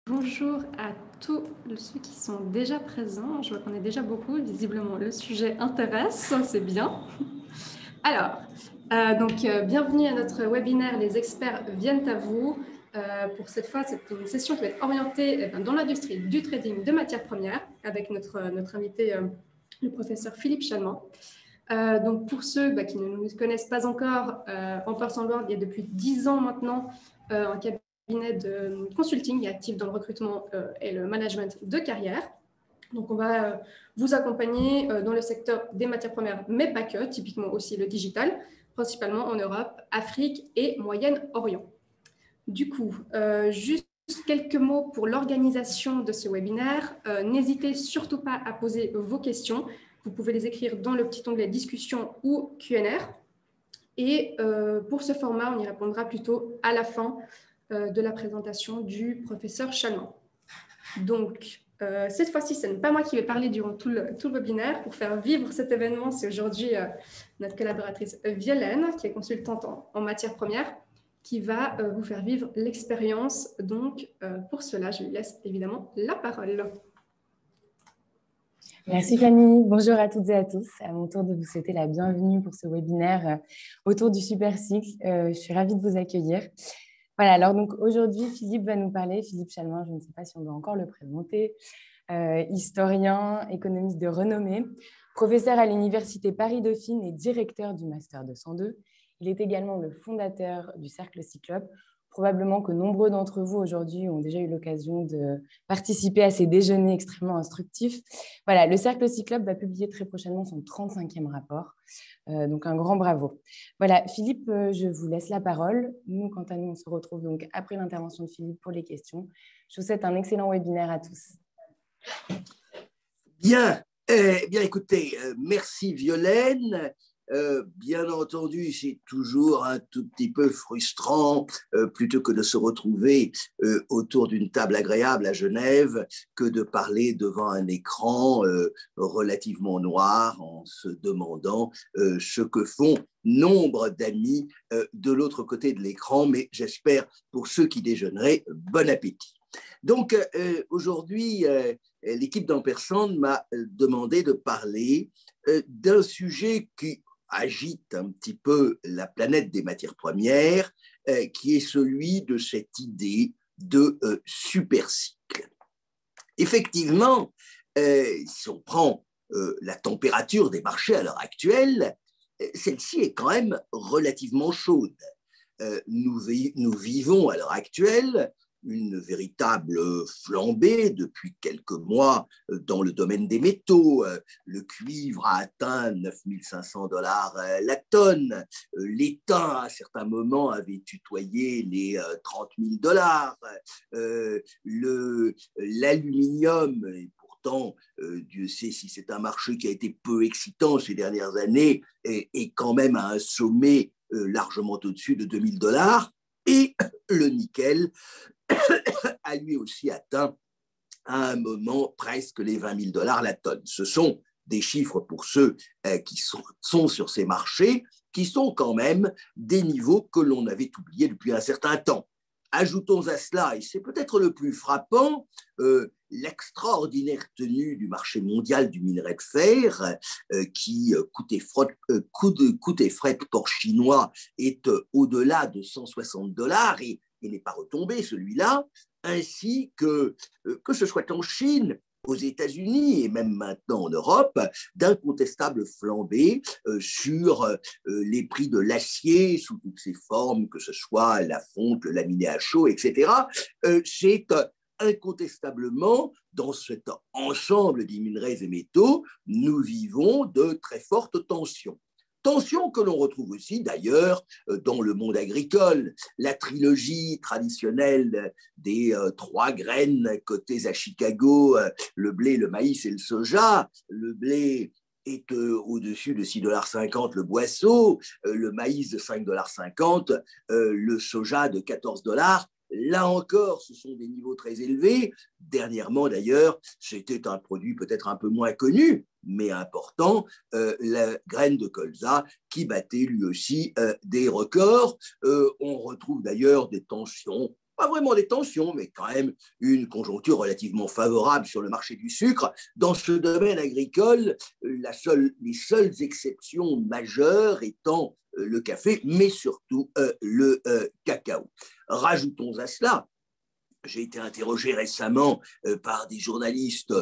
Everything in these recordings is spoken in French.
Bonjour à tous ceux qui sont déjà présents. Je vois qu'on est déjà beaucoup. Visiblement, le sujet intéresse, c'est bien. Alors, bienvenue à notre webinaire « Les experts viennent à vous ». Pour cette fois, c'est une session qui va être orientée dans l'industrie du trading de matières premières avec notre invité, le professeur Philippe Chalment. Donc, pour ceux qui ne nous connaissent pas encore, Ampersand World, il y a depuis 10 ans maintenant un cabinet de consulting est actif dans le recrutement et le management de carrière. Donc, on va vous accompagner dans le secteur des matières premières, mais pas que, typiquement aussi le digital, principalement en Europe, Afrique et Moyen-Orient. Du coup, juste quelques mots pour l'organisation de ce webinaire. N'hésitez surtout pas à poser vos questions. Vous pouvez les écrire dans le petit onglet discussion ou Q&R. Et pour ce format, on y répondra plutôt à la fin de la présentation du professeur Chalment. Donc, cette fois-ci, ce n'est pas moi qui vais parler durant tout le webinaire. Pour faire vivre cet événement, c'est aujourd'hui notre collaboratrice Violaine, qui est consultante en matières premières, qui va vous faire vivre l'expérience. Donc, pour cela, je lui laisse évidemment la parole. Merci Camille, bonjour à toutes et à tous. À mon tour de vous souhaiter la bienvenue pour ce webinaire autour du super cycle. Je suis ravie de vous accueillir. Voilà, alors donc aujourd'hui, Philippe va nous parler. Philippe Chalment, je ne sais pas si on doit encore le présenter, historien, économiste de renommée, professeur à l'Université Paris-Dauphine et directeur du Master 202. Il est également le fondateur du Cercle Cyclope. Probablement que nombreux d'entre vous aujourd'hui ont déjà eu l'occasion de participer à ces déjeuners extrêmement instructifs. Voilà, le Cercle Cyclope va publier très prochainement son 35e rapport. Donc un grand bravo. Voilà, Philippe, je vous laisse la parole. Nous, quant à nous, on se retrouve donc après l'intervention de Philippe pour les questions. Je vous souhaite un excellent webinaire à tous. Bien, écoutez, merci Violaine. Bien entendu, c'est toujours un tout petit peu frustrant, plutôt que de se retrouver autour d'une table agréable à Genève, que de parler devant un écran relativement noir en se demandant ce que font nombre d'amis de l'autre côté de l'écran. Mais j'espère, pour ceux qui déjeuneraient, bon appétit. Donc, aujourd'hui, l'équipe d'Ampersand m'a demandé de parler d'un sujet qui agite un petit peu la planète des matières premières, qui est celui de cette idée de supercycle. Effectivement, si on prend la température des marchés à l'heure actuelle, celle-ci est quand même relativement chaude. Nous vivons à l'heure actuelle une véritable flambée depuis quelques mois dans le domaine des métaux. Le cuivre a atteint 9 500 $ la tonne. L'étain, à certains moments, avait tutoyé les 30 000 $. L'aluminium, et pourtant, Dieu sait si c'est un marché qui a été peu excitant ces dernières années, est quand même à un sommet largement au-dessus de 2 000 $. Et le nickel a lui aussi atteint à un moment presque les 20 000 $ la tonne. Ce sont des chiffres pour ceux qui sont sur ces marchés, qui sont quand même des niveaux que l'on avait oubliés depuis un certain temps. Ajoutons à cela, et c'est peut-être le plus frappant, l'extraordinaire tenue du marché mondial du minerai de fer, qui, coût et fret port chinois, est au-delà de 160 $ et n'est pas retombé celui-là, ainsi que ce soit en Chine, aux États-Unis et même maintenant en Europe, d'incontestables flambées sur les prix de l'acier sous toutes ses formes, que ce soit la fonte, le laminé à chaud, etc. C'est incontestablement, dans cet ensemble des minerais et métaux, nous vivons de très fortes tensions. Tension que l'on retrouve aussi d'ailleurs dans le monde agricole. La trilogie traditionnelle des 3 graines cotées à Chicago, le blé, le maïs et le soja. Le blé est au-dessus de 6,50 $ le boisseau, le maïs de 5,50 $, le soja de 14 $. Là encore, ce sont des niveaux très élevés. Dernièrement, d'ailleurs, c'était un produit peut-être un peu moins connu, mais important, la graine de colza qui battait lui aussi des records. On retrouve d'ailleurs des tensions pas vraiment des tensions, mais quand même une conjoncture relativement favorable sur le marché du sucre. Dans ce domaine agricole, les seules exceptions majeures étant le café, mais surtout le cacao. Rajoutons à cela, j'ai été interrogé récemment par des journalistes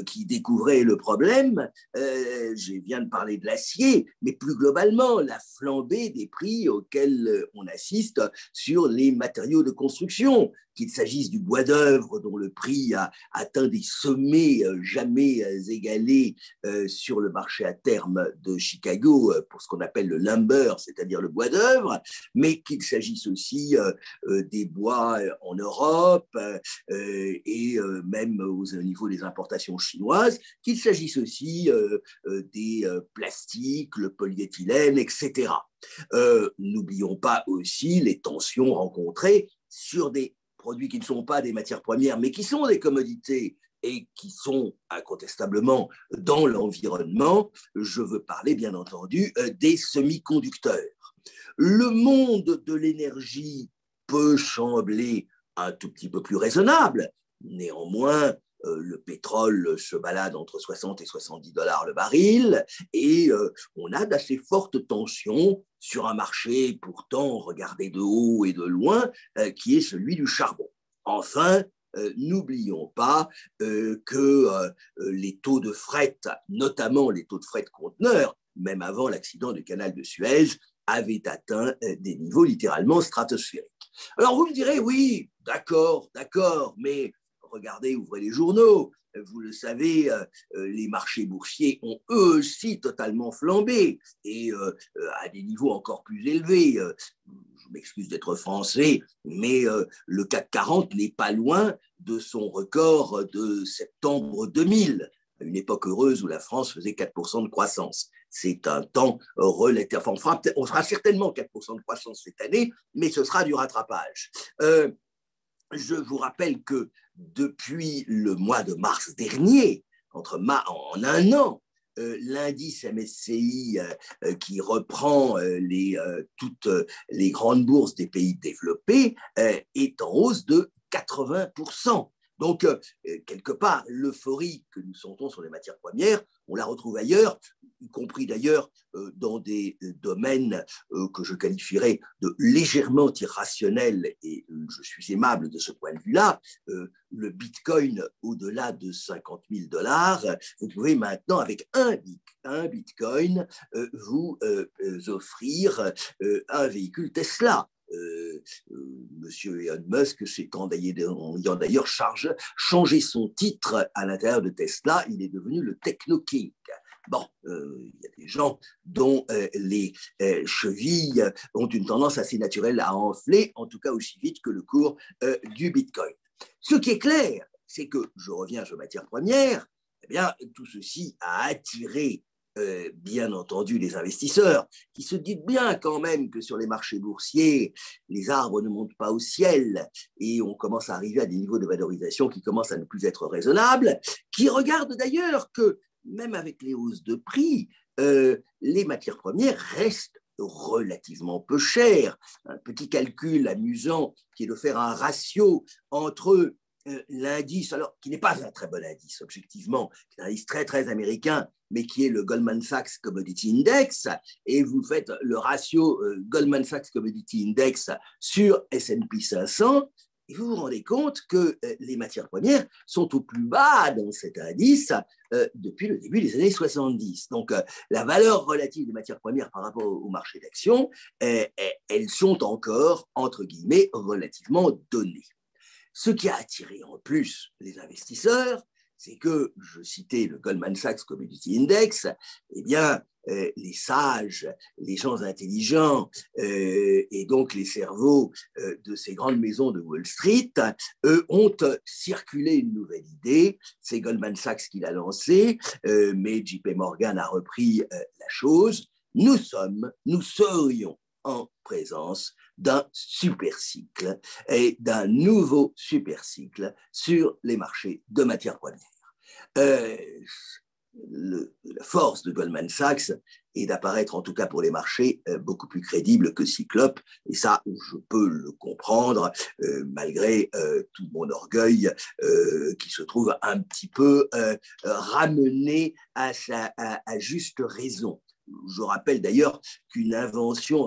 qui découvraient le problème. Je viens de parler de l'acier, mais plus globalement, la flambée des prix auxquels on assiste sur les matériaux de construction, qu'il s'agisse du bois d'œuvre dont le prix a atteint des sommets jamais égalés sur le marché à terme de Chicago pour ce qu'on appelle le lumber, c'est-à-dire le bois d'œuvre, mais qu'il s'agisse aussi des bois en Europe et même au niveau des importations chinoises, qu'il s'agisse aussi des plastiques, le polyéthylène, etc. N'oublions pas aussi les tensions rencontrées sur des produits qui ne sont pas des matières premières, mais qui sont des commodités et qui sont incontestablement dans l'environnement. Je veux parler, bien entendu, des semi-conducteurs. Le monde de l'énergie peut sembler un tout petit peu plus raisonnable. Néanmoins, le pétrole se balade entre 60 et 70 $ le baril et on a d'assez fortes tensions sur un marché pourtant regardé de haut et de loin qui est celui du charbon. Enfin, n'oublions pas que les taux de fret, notamment les taux de fret conteneurs, même avant l'accident du canal de Suez, avaient atteint des niveaux littéralement stratosphériques. Alors vous me direz, oui, d'accord, mais regardez, ouvrez les journaux, vous le savez, les marchés boursiers ont eux aussi totalement flambé et à des niveaux encore plus élevés. Je m'excuse d'être français, mais le CAC 40 n'est pas loin de son record de septembre 2000, à une époque heureuse où la France faisait 4% de croissance. C'est un temps relatif. Enfin, on fera certainement 4% de croissance cette année, mais ce sera du rattrapage. Je vous rappelle que depuis le mois de mars dernier, en un an, l'indice MSCI qui reprend toutes les grandes bourses des pays développés est en hausse de 80%. Donc, quelque part, l'euphorie que nous sentons sur les matières premières, on la retrouve ailleurs, y compris d'ailleurs dans des domaines que je qualifierais de légèrement irrationnels, et je suis aimable de ce point de vue-là. Le Bitcoin au-delà de 50 000 $, vous pouvez maintenant, avec un Bitcoin, vous offrir un véhicule Tesla. Monsieur Elon Musk s'est ayant d'ailleurs changé son titre à l'intérieur de Tesla, il est devenu le Techno King. Bon, il y a des gens dont les chevilles ont une tendance assez naturelle à enfler, en tout cas aussi vite que le cours du Bitcoin. Ce qui est clair, c'est que, je reviens sur matières premières, eh bien, tout ceci a attiré bien entendu les investisseurs qui se disent bien quand même que sur les marchés boursiers, les arbres ne montent pas au ciel et on commence à arriver à des niveaux de valorisation qui commencent à ne plus être raisonnables, qui regardent d'ailleurs que même avec les hausses de prix, les matières premières restent relativement peu chères. Un petit calcul amusant qui est de faire un ratio entre l'indice, alors qui n'est pas un très bon indice objectivement, qui est un indice très très américain, mais qui est le Goldman Sachs Commodity Index, et vous faites le ratio Goldman Sachs Commodity Index sur S&P 500, et vous vous rendez compte que les matières premières sont au plus bas dans cet indice depuis le début des années 70. Donc, la valeur relative des matières premières par rapport au marché d'actions, elles sont encore, entre guillemets, relativement données. Ce qui a attiré en plus les investisseurs, c'est que, je citais le Goldman Sachs Commodity Index, eh bien, les sages, les gens intelligents et donc les cerveaux de ces grandes maisons de Wall Street ont circulé une nouvelle idée. C'est Goldman Sachs qui l'a lancée, mais JP Morgan a repris la chose. Nous serions en présence d'un supercycle et d'un nouveau supercycle sur les marchés de matières premières. La force de Goldman Sachs et d'apparaître, en tout cas pour les marchés, beaucoup plus crédible que Cyclope. Et ça, je peux le comprendre, malgré tout mon orgueil qui se trouve un petit peu ramené à juste raison. Je rappelle d'ailleurs qu'une invention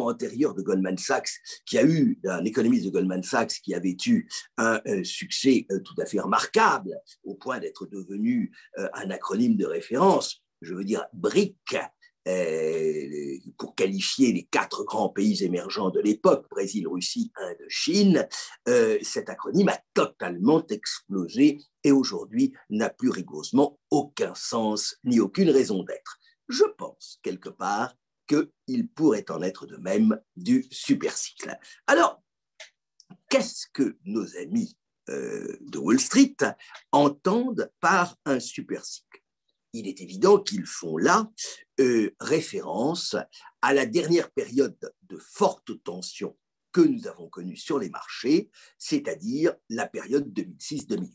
antérieure de Goldman Sachs, un économiste de Goldman Sachs qui avait eu un succès tout à fait remarquable, au point d'être devenu un acronyme de référence, je veux dire BRIC, pour qualifier les 4 grands pays émergents de l'époque, Brésil, Russie, Inde, Chine, cet acronyme a totalement explosé et aujourd'hui n'a plus rigoureusement aucun sens ni aucune raison d'être. Je pense, quelque part, qu'il pourrait en être de même du supercycle. Alors, qu'est-ce que nos amis de Wall Street entendent par un supercycle? Il est évident qu'ils font là référence à la dernière période de forte tension que nous avons connue sur les marchés, c'est-à-dire la période 2006-2013.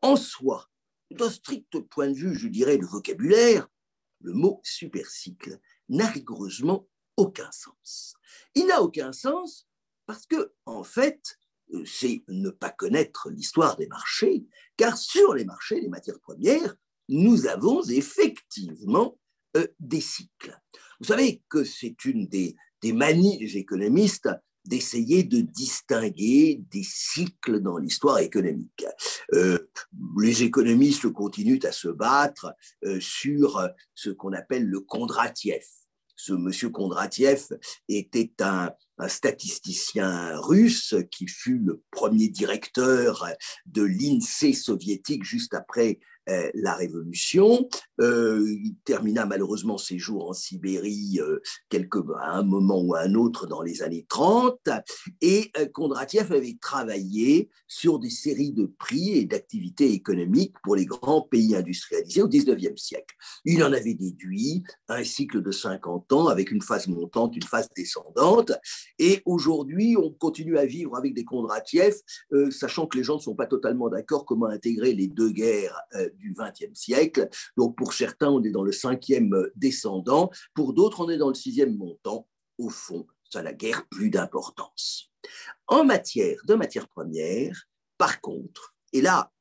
En soi, d'un strict point de vue, je dirais, de vocabulaire, le mot supercycle n'a rigoureusement aucun sens. Il n'a aucun sens parce que, en fait, c'est ne pas connaître l'histoire des marchés, car sur les marchés des matières premières, nous avons effectivement des cycles. Vous savez que c'est une des manies des économistes d'essayer de distinguer des cycles dans l'histoire économique. Les économistes continuent à se battre sur ce qu'on appelle le Kondratiev. Ce monsieur Kondratiev était un statisticien russe qui fut le premier directeur de l'INSEE soviétique juste après la Révolution. Il termina malheureusement ses jours en Sibérie à un moment ou à un autre dans les années 30. Et Kondratiev avait travaillé sur des séries de prix et d'activités économiques pour les grands pays industrialisés au XIXe siècle. Il en avait déduit un cycle de 50 ans avec une phase montante, une phase descendante. Et aujourd'hui, on continue à vivre avec des Kondratiev, sachant que les gens ne sont pas totalement d'accord comment intégrer les 2 guerres du XXe siècle. Donc, pour certains, on est dans le 5e descendant. Pour d'autres, on est dans le 6e montant. Au fond, ça n'a guère plus d'importance. En matière de matières premières, par contre, et là,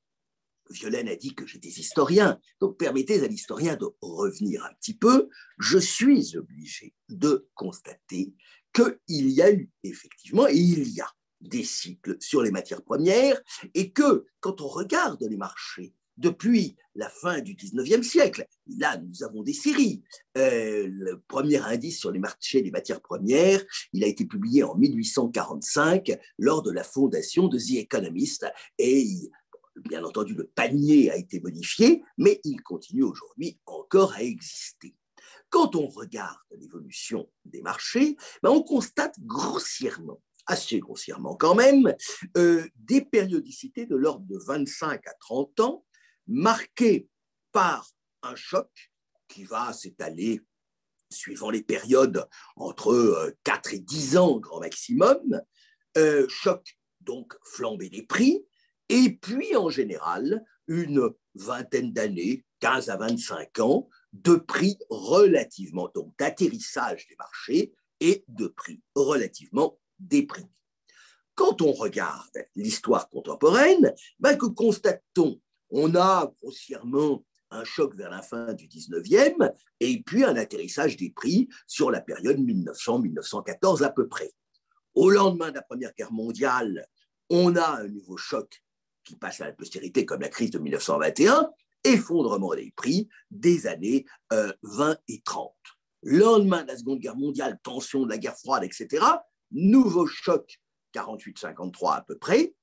Violaine a dit que j'étais historien, donc permettez à l'historien de revenir un petit peu, je suis obligé de constater qu'il y a eu effectivement, et il y a des cycles sur les matières premières, et que quand on regarde les marchés depuis la fin du XIXe siècle, là nous avons des séries. Le premier indice sur les marchés des matières premières, il a été publié en 1845 lors de la fondation de The Economist, et bien entendu le panier a été modifié, mais il continue aujourd'hui encore à exister. Quand on regarde l'évolution des marchés, on constate grossièrement, assez grossièrement quand même, des périodicités de l'ordre de 25 à 30 ans, marquées par un choc qui va s'étaler, suivant les périodes, entre 4 et 10 ans grand maximum, choc donc flambée des prix, et puis en général, une vingtaine d'années, 15 à 25 ans, de prix relativement, donc d'atterrissage des marchés et de prix relativement déprimés. Quand on regarde l'histoire contemporaine, que constate-t-on? On a grossièrement un choc vers la fin du 19e et puis un atterrissage des prix sur la période 1900-1914 à peu près. Au lendemain de la Première Guerre mondiale, on a un nouveau choc qui passe à la postérité comme la crise de 1921, effondrement des prix des années 20 et 30. Lendemain de la Seconde Guerre mondiale, tension de la guerre froide, etc., nouveau choc 48-53 à peu près,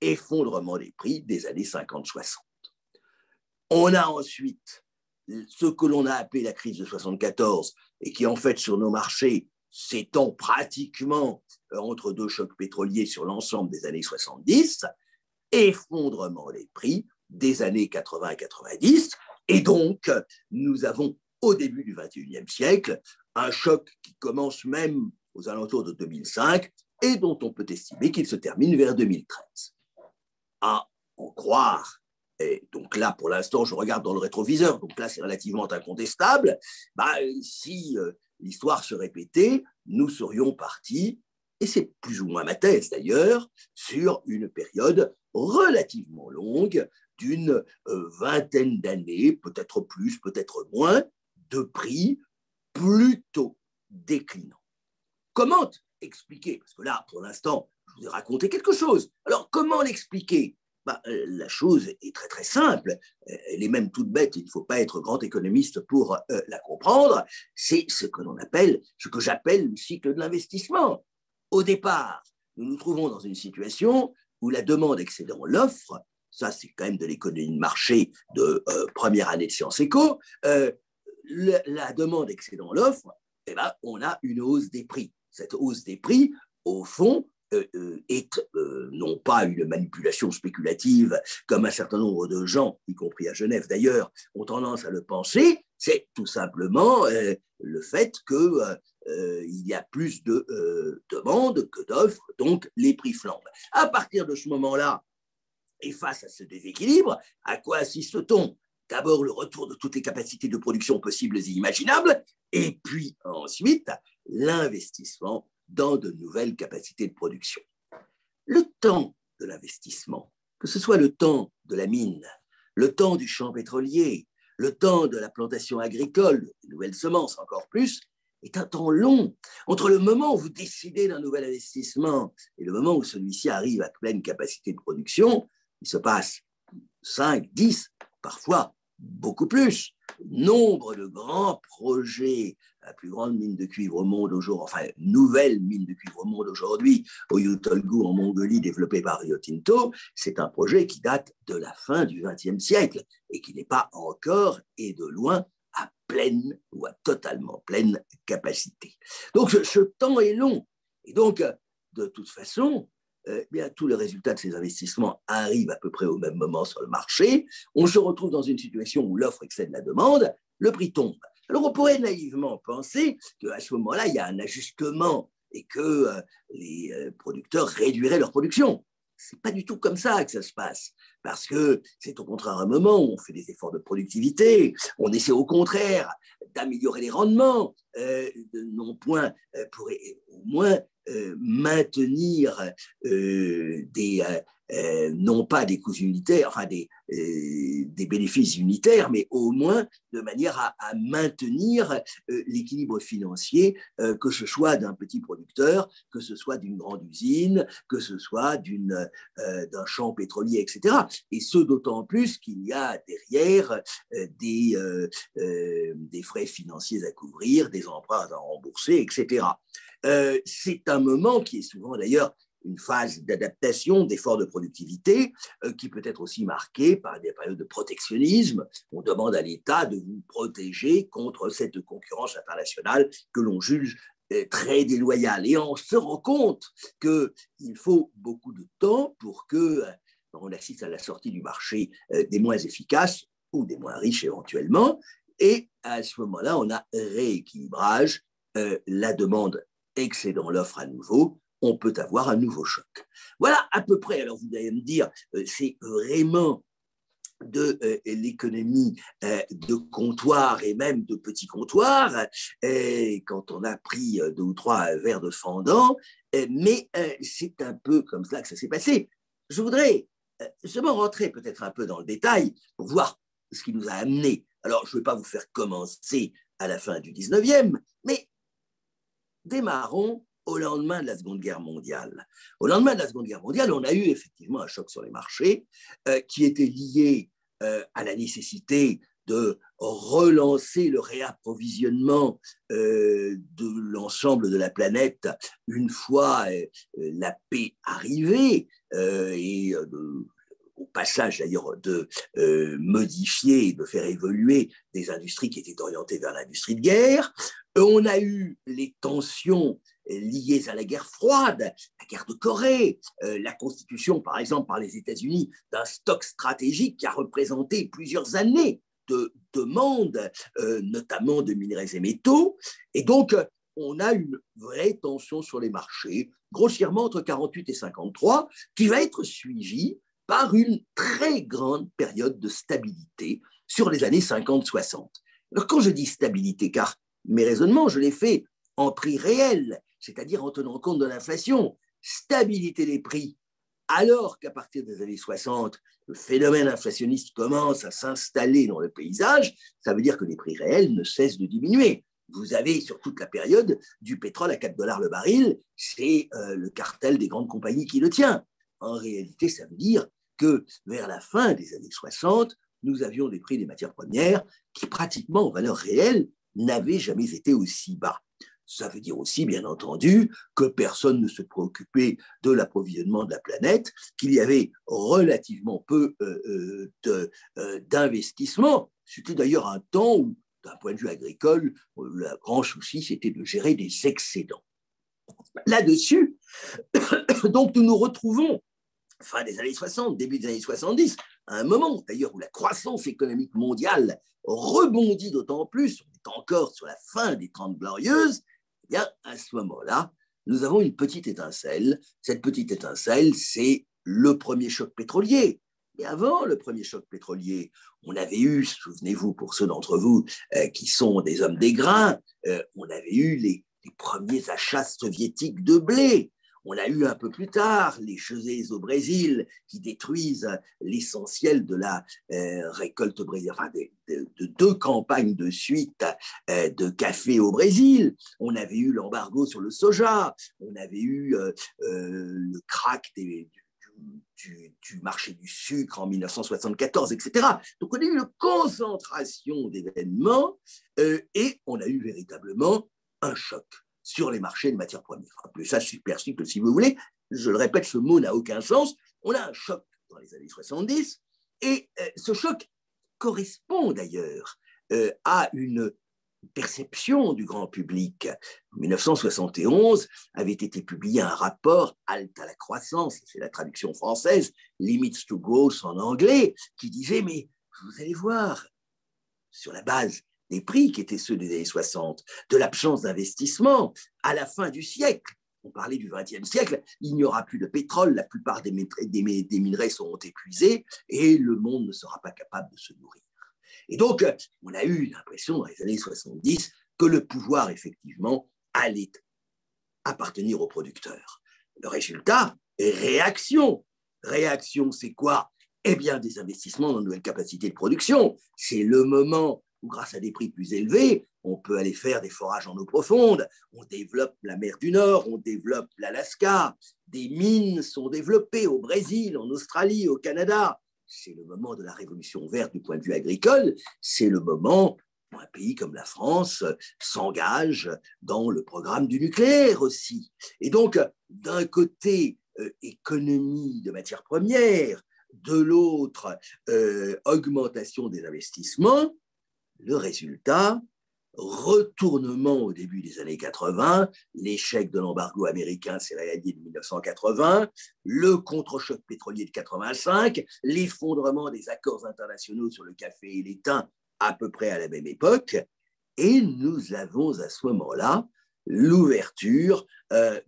effondrement des prix des années 50-60. On a ensuite ce que l'on a appelé la crise de 74 et qui en fait sur nos marchés s'étend pratiquement entre 2 chocs pétroliers sur l'ensemble des années 70, effondrement des prix des années 80 et 90, et donc nous avons au début du 21e siècle un choc qui commence même aux alentours de 2005 et dont on peut estimer qu'il se termine vers 2013. À en croire Et donc là, pour l'instant, je regarde dans le rétroviseur, donc là, c'est relativement incontestable. Si l'histoire se répétait, nous serions partis, et c'est plus ou moins ma thèse d'ailleurs, sur une période relativement longue d'une vingtaine d'années, peut-être plus, peut-être moins, de prix plutôt déclinants. Comment expliquer? Parce que là, pour l'instant, je vous ai raconté quelque chose. Alors, comment l'expliquer? La chose est très très simple, elle est même toute bête, il ne faut pas être grand économiste pour la comprendre, c'est ce que j'appelle le cycle de l'investissement. Au départ, nous nous trouvons dans une situation où la demande excédant l'offre, ça c'est quand même de l'économie de marché de première année de Sciences Éco, la demande excédant l'offre, on a une hausse des prix. Cette hausse des prix, au fond, est non pas une manipulation spéculative comme un certain nombre de gens, y compris à Genève d'ailleurs, ont tendance à le penser, c'est tout simplement le fait qu'il y a plus de demandes que d'offres, donc les prix flambent. À partir de ce moment-là, et face à ce déséquilibre, à quoi assiste-t-on? D'abord, le retour de toutes les capacités de production possibles et imaginables, et puis ensuite, l'investissement dans de nouvelles capacités de production. Le temps de l'investissement, que ce soit le temps de la mine, le temps du champ pétrolier, le temps de la plantation agricole, de nouvelles semences encore plus, est un temps long. Entre le moment où vous décidez d'un nouvel investissement et le moment où celui-ci arrive à pleine capacité de production, il se passe 5, 10, parfois beaucoup plus. Nombre de grands projets, la plus grande mine de cuivre au monde aujourd'hui, enfin, nouvelle mine de cuivre au monde aujourd'hui, au Yutolgu en Mongolie, développée par Rio Tinto, c'est un projet qui date de la fin du XXe siècle et qui n'est pas encore, et de loin, à pleine ou à totalement pleine capacité. Donc, ce temps est long. Et donc, de toute façon, tous les résultats de ces investissements arrivent à peu près au même moment sur le marché. On se retrouve dans une situation où l'offre excède la demande, le prix tombe. Alors, on pourrait naïvement penser qu'à ce moment-là, il y a un ajustement et que les producteurs réduiraient leur production. Ce n'est pas du tout comme ça que ça se passe, parce que c'est au contraire un moment où on fait des efforts de productivité, on essaie au contraire d'améliorer les rendements, non point pour au moins maintenir non pas des coûts unitaires, enfin des bénéfices unitaires, mais au moins de manière à maintenir l'équilibre financier, que ce soit d'un petit producteur, que ce soit d'une grande usine, que ce soit d'un champ pétrolier, etc. Et ce, d'autant plus qu'il y a derrière des frais financiers à couvrir, des emprunts à rembourser, etc. C'est un moment qui est souvent d'ailleurs une phase d'adaptation, d'effort de productivité, qui peut être aussi marquée par des périodes de protectionnisme. On demande à l'État de vous protéger contre cette concurrence internationale que l'on juge très déloyale. Et on se rend compte qu'il faut beaucoup de temps pour qu'on assiste à la sortie du marché des moins efficaces ou des moins riches éventuellement. Et à ce moment-là, on a rééquilibrage, la demande excédant l'offre à nouveau, on peut avoir un nouveau choc. Voilà à peu près, alors vous allez me dire, c'est vraiment de l'économie de comptoir et même de petits comptoirs, quand on a pris 2 ou 3 verres de fendant, mais c'est un peu comme ça que ça s'est passé. Je voudrais seulement rentrer peut-être un peu dans le détail pour voir ce qui nous a amené. Alors, je ne vais pas vous faire commencer à la fin du 19e, mais démarrons au lendemain de la Seconde Guerre mondiale. Au lendemain de la Seconde Guerre mondiale, on a eu effectivement un choc sur les marchés qui était lié à la nécessité de relancer le réapprovisionnement de l'ensemble de la planète une fois la paix arrivée au passage d'ailleurs de modifier et de faire évoluer des industries qui étaient orientées vers l'industrie de guerre. On a eu les tensions liées à la guerre froide, la guerre de Corée, la constitution, par exemple, par les États-Unis d'un stock stratégique qui a représenté plusieurs années de demandes, notamment de minerais et métaux. Et donc, on a une vraie tension sur les marchés, grossièrement entre 48 et 53, qui va être suivie par une très grande période de stabilité sur les années 50-60. Alors quand je dis stabilité, car mes raisonnements, je les fais en prix réel, c'est-à-dire en tenant compte de l'inflation, stabilité des prix, alors qu'à partir des années 60, le phénomène inflationniste commence à s'installer dans le paysage, ça veut dire que les prix réels ne cessent de diminuer. Vous avez sur toute la période du pétrole à 4 dollars le baril, c'est le cartel des grandes compagnies qui le tient. En réalité, ça veut dire que vers la fin des années 60, nous avions des prix des matières premières qui, pratiquement en valeur réelle, n'avaient jamais été aussi bas. Ça veut dire aussi, bien entendu, que personne ne se préoccupait de l'approvisionnement de la planète, qu'il y avait relativement peu d'investissements. C'était d'ailleurs un temps où, d'un point de vue agricole, le grand souci, c'était de gérer des excédents. Là-dessus, donc, nous nous retrouvons fin des années 60, début des années 70, à un moment d'ailleurs où la croissance économique mondiale rebondit d'autant plus, on est encore sur la fin des 30 glorieuses, eh bien, à ce moment-là, nous avons une petite étincelle. Cette petite étincelle, c'est le premier choc pétrolier. Mais avant le premier choc pétrolier, on avait eu, souvenez-vous, pour ceux d'entre vous qui sont des hommes des grains, on avait eu les premiers achats soviétiques de blé. On a eu un peu plus tard les geysers au Brésil qui détruisent l'essentiel de la récolte brésilienne, enfin de 2 campagnes de suite de café au Brésil. On avait eu l'embargo sur le soja, on avait eu le krach du marché du sucre en 1974, etc. Donc on a eu une concentration d'événements et on a eu véritablement un choc sur les marchés de matières premières. Appelez ça super cycle si vous voulez. Je le répète, ce mot n'a aucun sens. On a un choc dans les années 70 et ce choc correspond d'ailleurs à une perception du grand public. En 1971 avait été publié un rapport Halte à la croissance, c'est la traduction française, Limits to Growth en anglais, qui disait mais vous allez voir, sur la base des prix qui étaient ceux des années 60, de l'absence d'investissement à la fin du siècle. On parlait du XXe siècle, il n'y aura plus de pétrole, la plupart des minerais seront épuisés et le monde ne sera pas capable de se nourrir. Et donc, on a eu l'impression dans les années 70 que le pouvoir, effectivement, allait appartenir aux producteurs. Le résultat est réaction. Réaction, c'est quoi? Eh bien, des investissements dans de nouvelles capacités de production. C'est le moment où, grâce à des prix plus élevés, on peut aller faire des forages en eau profonde, on développe la mer du Nord, on développe l'Alaska, des mines sont développées au Brésil, en Australie, au Canada. C'est le moment de la révolution verte du point de vue agricole, c'est le moment où un pays comme la France s'engage dans le programme du nucléaire aussi. Et donc, d'un côté, économie de matières premières, de l'autre, augmentation des investissements, le résultat, retournement au début des années 80, l'échec de l'embargo américain s'est réalisé en 1980, le contre-choc pétrolier de 85, l'effondrement des accords internationaux sur le café et les thym à peu près à la même époque, et nous avons à ce moment-là l'ouverture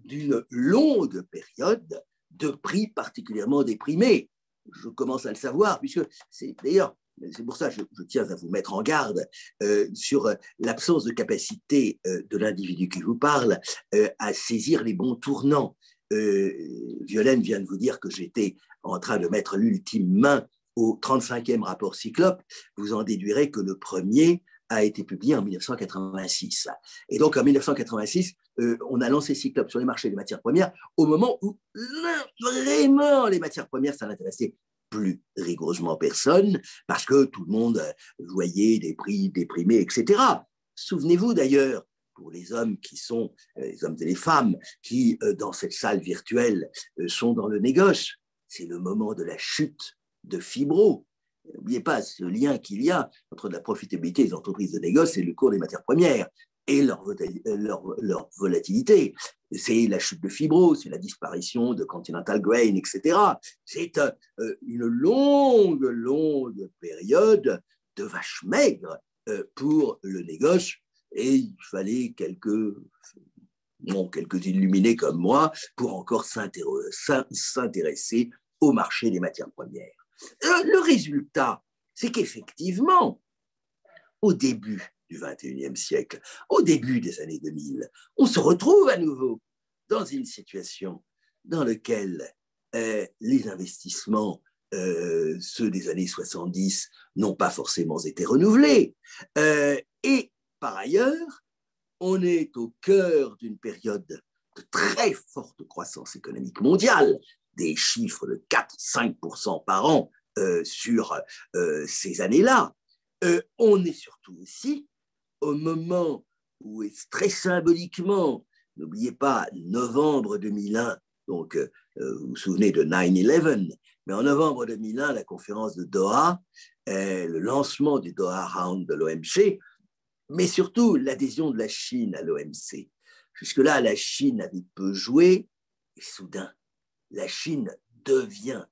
d'une longue période de prix particulièrement déprimés. Je commence à le savoir, puisque c'est d'ailleurs, c'est pour ça que je tiens à vous mettre en garde sur l'absence de capacité de l'individu qui vous parle à saisir les bons tournants. Violaine vient de vous dire que j'étais en train de mettre l'ultime main au 35e rapport Cyclope. Vous en déduirez que le premier a été publié en 1986. Et donc, en 1986, on a lancé Cyclope sur les marchés des matières premières au moment où vraiment les matières premières, ça n'intéressait plus rigoureusement personne, parce que tout le monde voyait des prix déprimés, etc. Souvenez-vous d'ailleurs, pour les hommes qui sont, les hommes et les femmes, qui dans cette salle virtuelle sont dans le négoce, c'est le moment de la chute de Fibro. N'oubliez pas ce lien qu'il y a entre la profitabilité des entreprises de négoce et le cours des matières premières et leur volatilité. C'est la chute de Fibro, c'est la disparition de Continental Grain, etc. C'est une longue période de vache maigre pour le négoce, et il fallait quelques illuminés comme moi pour encore s'intéresser au marché des matières premières. Le résultat, c'est qu'effectivement, au début du XXIe siècle, au début des années 2000, on se retrouve à nouveau dans une situation dans laquelle les investissements, ceux des années 70, n'ont pas forcément été renouvelés. Et par ailleurs, on est au cœur d'une période de très forte croissance économique mondiale, des chiffres de 4-5% par an sur ces années-là. On est surtout aussi au moment où, très symboliquement, n'oubliez pas, novembre 2001, donc vous vous souvenez de 9/11, mais en novembre 2001, la conférence de Doha, le lancement du Doha Round de l'OMC, mais surtout l'adhésion de la Chine à l'OMC. Jusque-là, la Chine avait peu joué, et soudain, la Chine devient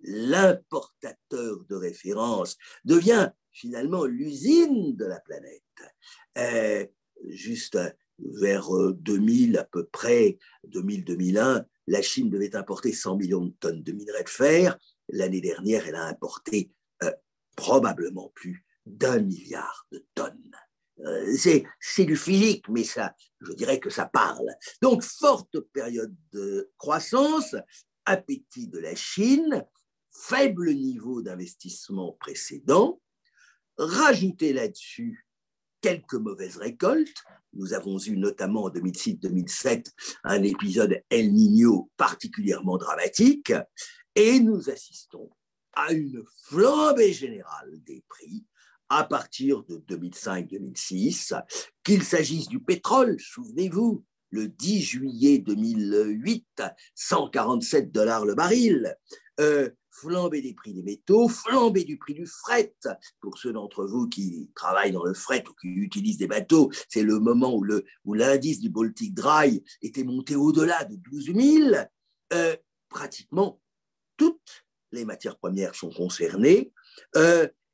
l'importateur de référence, devient finalement l'usine de la planète. Juste vers 2000 à peu près, 2000-2001, la Chine devait importer 100 millions de tonnes de minerais de fer. L'année dernière, elle a importé probablement plus d'1 milliard de tonnes. C'est du physique, mais ça, je dirais que ça parle. Donc, forte période de croissance, appétit de la Chine, faible niveau d'investissement précédent, rajouter là-dessus quelques mauvaises récoltes. Nous avons eu notamment en 2006-2007 un épisode El Niño particulièrement dramatique et nous assistons à une flambée générale des prix à partir de 2005-2006, qu'il s'agisse du pétrole, souvenez-vous, le 10 juillet 2008, $147 le baril, flambée des prix des métaux, flambée du prix du fret. Pour ceux d'entre vous qui travaillent dans le fret ou qui utilisent des bateaux, c'est le moment où l'indice du Baltic Dry était monté au-delà de 12 000. Pratiquement toutes les matières premières sont concernées.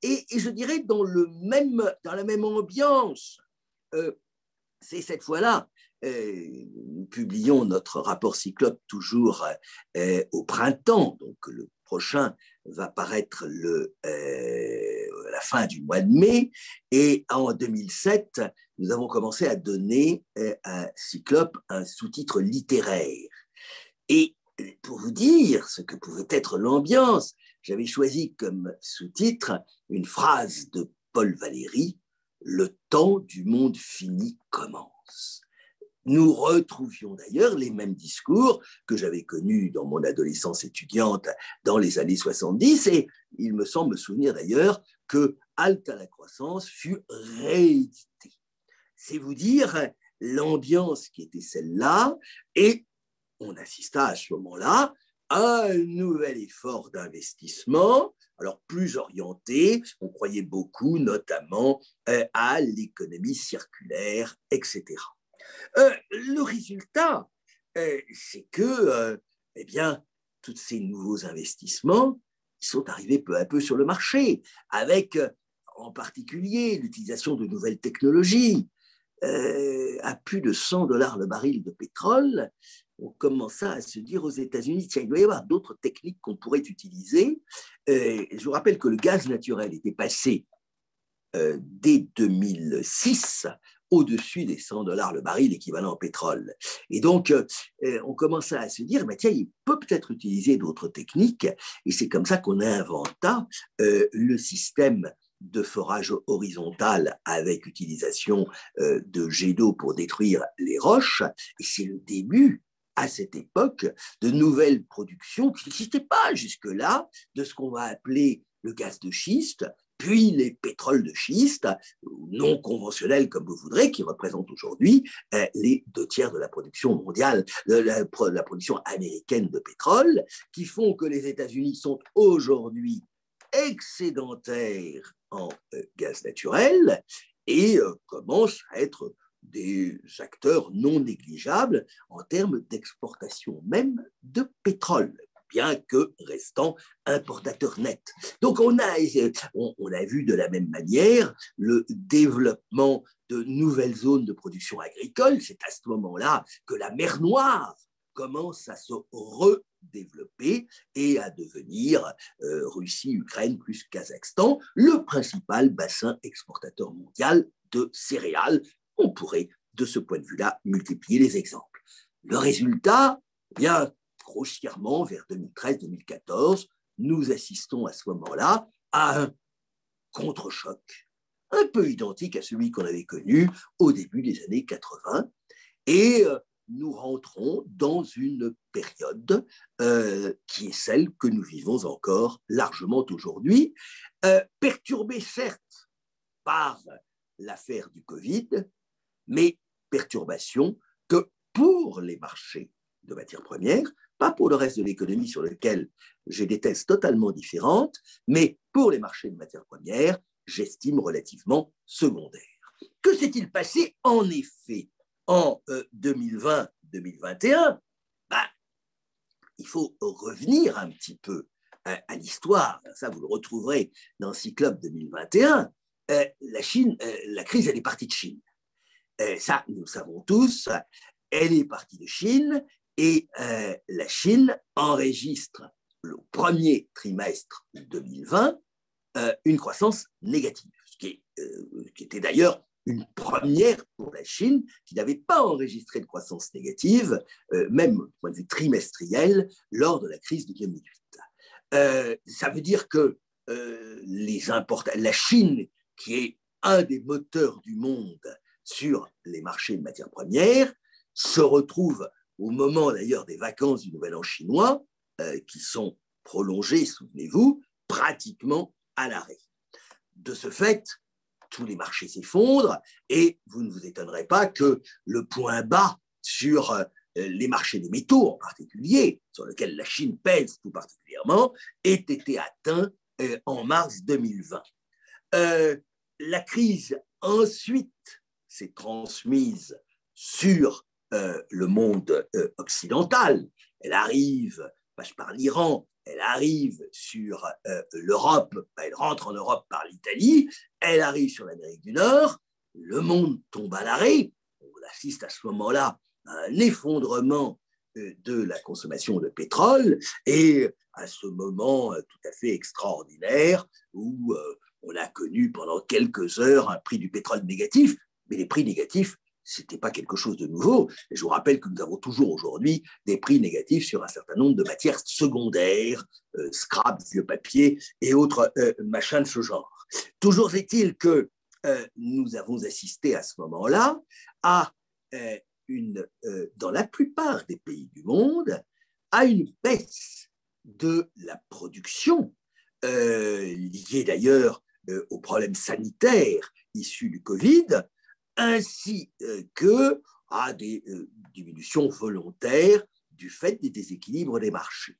Et je dirais dans la même ambiance. C'est cette fois-là, nous publions notre rapport Cyclope toujours au printemps, donc le prochain va paraître la fin du mois de mai, et en 2007, nous avons commencé à donner à Cyclope un sous-titre littéraire. Et pour vous dire ce que pouvait être l'ambiance, j'avais choisi comme sous-titre une phrase de Paul Valéry, « Le temps du monde fini commence ». Nous retrouvions d'ailleurs les mêmes discours que j'avais connus dans mon adolescence étudiante dans les années 70, et il me semble me souvenir d'ailleurs que Halte à la croissance fut réédité. C'est vous dire l'ambiance qui était celle-là, et on assista à ce moment-là à un nouvel effort d'investissement, alors plus orienté, on croyait beaucoup notamment à l'économie circulaire, etc. Le résultat, c'est que eh bien, tous ces nouveaux investissements sont arrivés peu à peu sur le marché, avec en particulier l'utilisation de nouvelles technologies. À plus de $100 le baril de pétrole, on commença à se dire aux États-Unis, tiens, il doit y avoir d'autres techniques qu'on pourrait utiliser. Je vous rappelle que le gaz naturel était passé dès 2006 au-dessus des $100 le baril équivalent au pétrole. Et donc, on commença à se dire, tiens, il peut peut-être utiliser d'autres techniques. Et c'est comme ça qu'on inventa le système de forage horizontal avec utilisation de jets d'eau pour détruire les roches. Et c'est le début, à cette époque, de nouvelles productions qui n'existaient pas jusque-là, de ce qu'on va appeler le gaz de schiste, puis les pétroles de schiste, non conventionnels comme vous voudrez, qui représentent aujourd'hui les 2/3 de la production mondiale, de la production américaine de pétrole, qui font que les États-Unis sont aujourd'hui excédentaires en gaz naturel et commencent à être des acteurs non négligeables en termes d'exportation même de pétrole, bien que restant importateur net. Donc on a vu de la même manière le développement de nouvelles zones de production agricole. C'est à ce moment-là que la mer Noire commence à se redévelopper et à devenir Russie, Ukraine plus Kazakhstan, le principal bassin exportateur mondial de céréales. On pourrait, de ce point de vue-là, multiplier les exemples. Le résultat, eh bien, grossièrement, vers 2013-2014, nous assistons à ce moment-là à un contre-choc, un peu identique à celui qu'on avait connu au début des années 80, et nous rentrons dans une période qui est celle que nous vivons encore largement aujourd'hui, perturbée certes par l'affaire du Covid, mais perturbation que pour les marchés de matières premières, pas pour le reste de l'économie sur lequel j'ai des thèses totalement différentes, mais pour les marchés de matières premières, j'estime relativement secondaire. Que s'est-il passé en effet en 2020-2021? Il faut revenir un petit peu à l'histoire. Ça, vous le retrouverez dans Cyclope 2021. La Chine, la crise, elle est partie de Chine. Ça, nous le savons tous. Elle est partie de Chine et la Chine enregistre le premier trimestre 2020 une croissance négative, ce qui était d'ailleurs une première pour la Chine qui n'avait pas enregistré de croissance négative, même au point de vue trimestriel, lors de la crise de 2008. Ça veut dire que la Chine, qui est un des moteurs du monde sur les marchés de matières premières, se retrouve au moment d'ailleurs des vacances du Nouvel An chinois, qui sont prolongées, souvenez-vous, pratiquement à l'arrêt. De ce fait, tous les marchés s'effondrent et vous ne vous étonnerez pas que le point bas sur les marchés des métaux en particulier, sur lequel la Chine pèse tout particulièrement, ait été atteint en mars 2020. La crise ensuite s'est transmise sur le monde occidental. Elle arrive, passe par l'Iran, elle arrive sur l'Europe, elle rentre en Europe par l'Italie, elle arrive sur l'Amérique du Nord, le monde tombe à l'arrêt, on assiste à ce moment-là à un effondrement de la consommation de pétrole et à ce moment tout à fait extraordinaire où on a connu pendant quelques heures un prix du pétrole négatif, mais les prix négatifs, ce n'était pas quelque chose de nouveau. Et je vous rappelle que nous avons toujours aujourd'hui des prix négatifs sur un certain nombre de matières secondaires, scrap, vieux papier et autres machins de ce genre. Toujours est-il que nous avons assisté à ce moment-là à dans la plupart des pays du monde, à une baisse de la production, liée d'ailleurs aux problèmes sanitaires issus du Covid, ainsi qu'à des diminutions volontaires du fait des déséquilibres des marchés.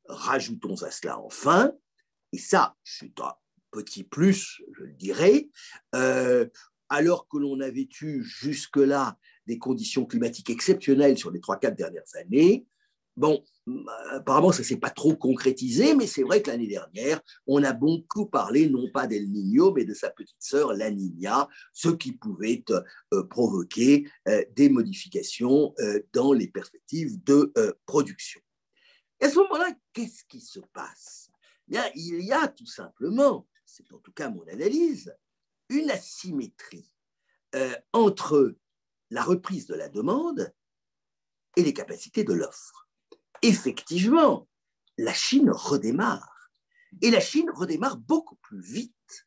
Rajoutons à cela enfin, et ça c'est un petit plus, je le dirais, alors que l'on avait eu jusque-là des conditions climatiques exceptionnelles sur les 3-4 dernières années, bon, apparemment, ça ne s'est pas trop concrétisé, mais c'est vrai que l'année dernière, on a beaucoup parlé, non pas d'El Niño, mais de sa petite sœur, la Niña, ce qui pouvait provoquer des modifications dans les perspectives de production. Et à ce moment-là, qu'est-ce qui se passe? Bien, il y a tout simplement, c'est en tout cas mon analyse, une asymétrie entre la reprise de la demande et les capacités de l'offre. Effectivement, la Chine redémarre. Et la Chine redémarre beaucoup plus vite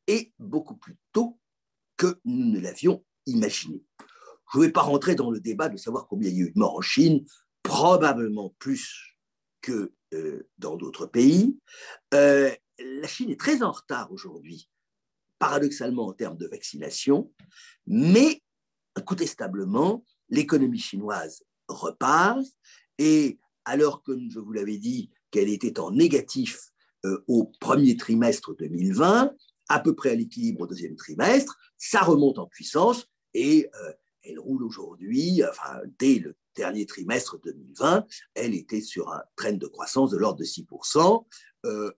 et beaucoup plus tôt que nous ne l'avions imaginé. Je ne vais pas rentrer dans le débat de savoir combien il y a eu de morts en Chine, probablement plus que dans d'autres pays. La Chine est très en retard aujourd'hui, paradoxalement en termes de vaccination, mais incontestablement, l'économie chinoise repart et alors que je vous l'avais dit qu'elle était en négatif au premier trimestre 2020, à peu près à l'équilibre au deuxième trimestre, ça remonte en puissance et elle roule aujourd'hui, enfin, dès le dernier trimestre 2020, elle était sur un trend de croissance de l'ordre de 6%.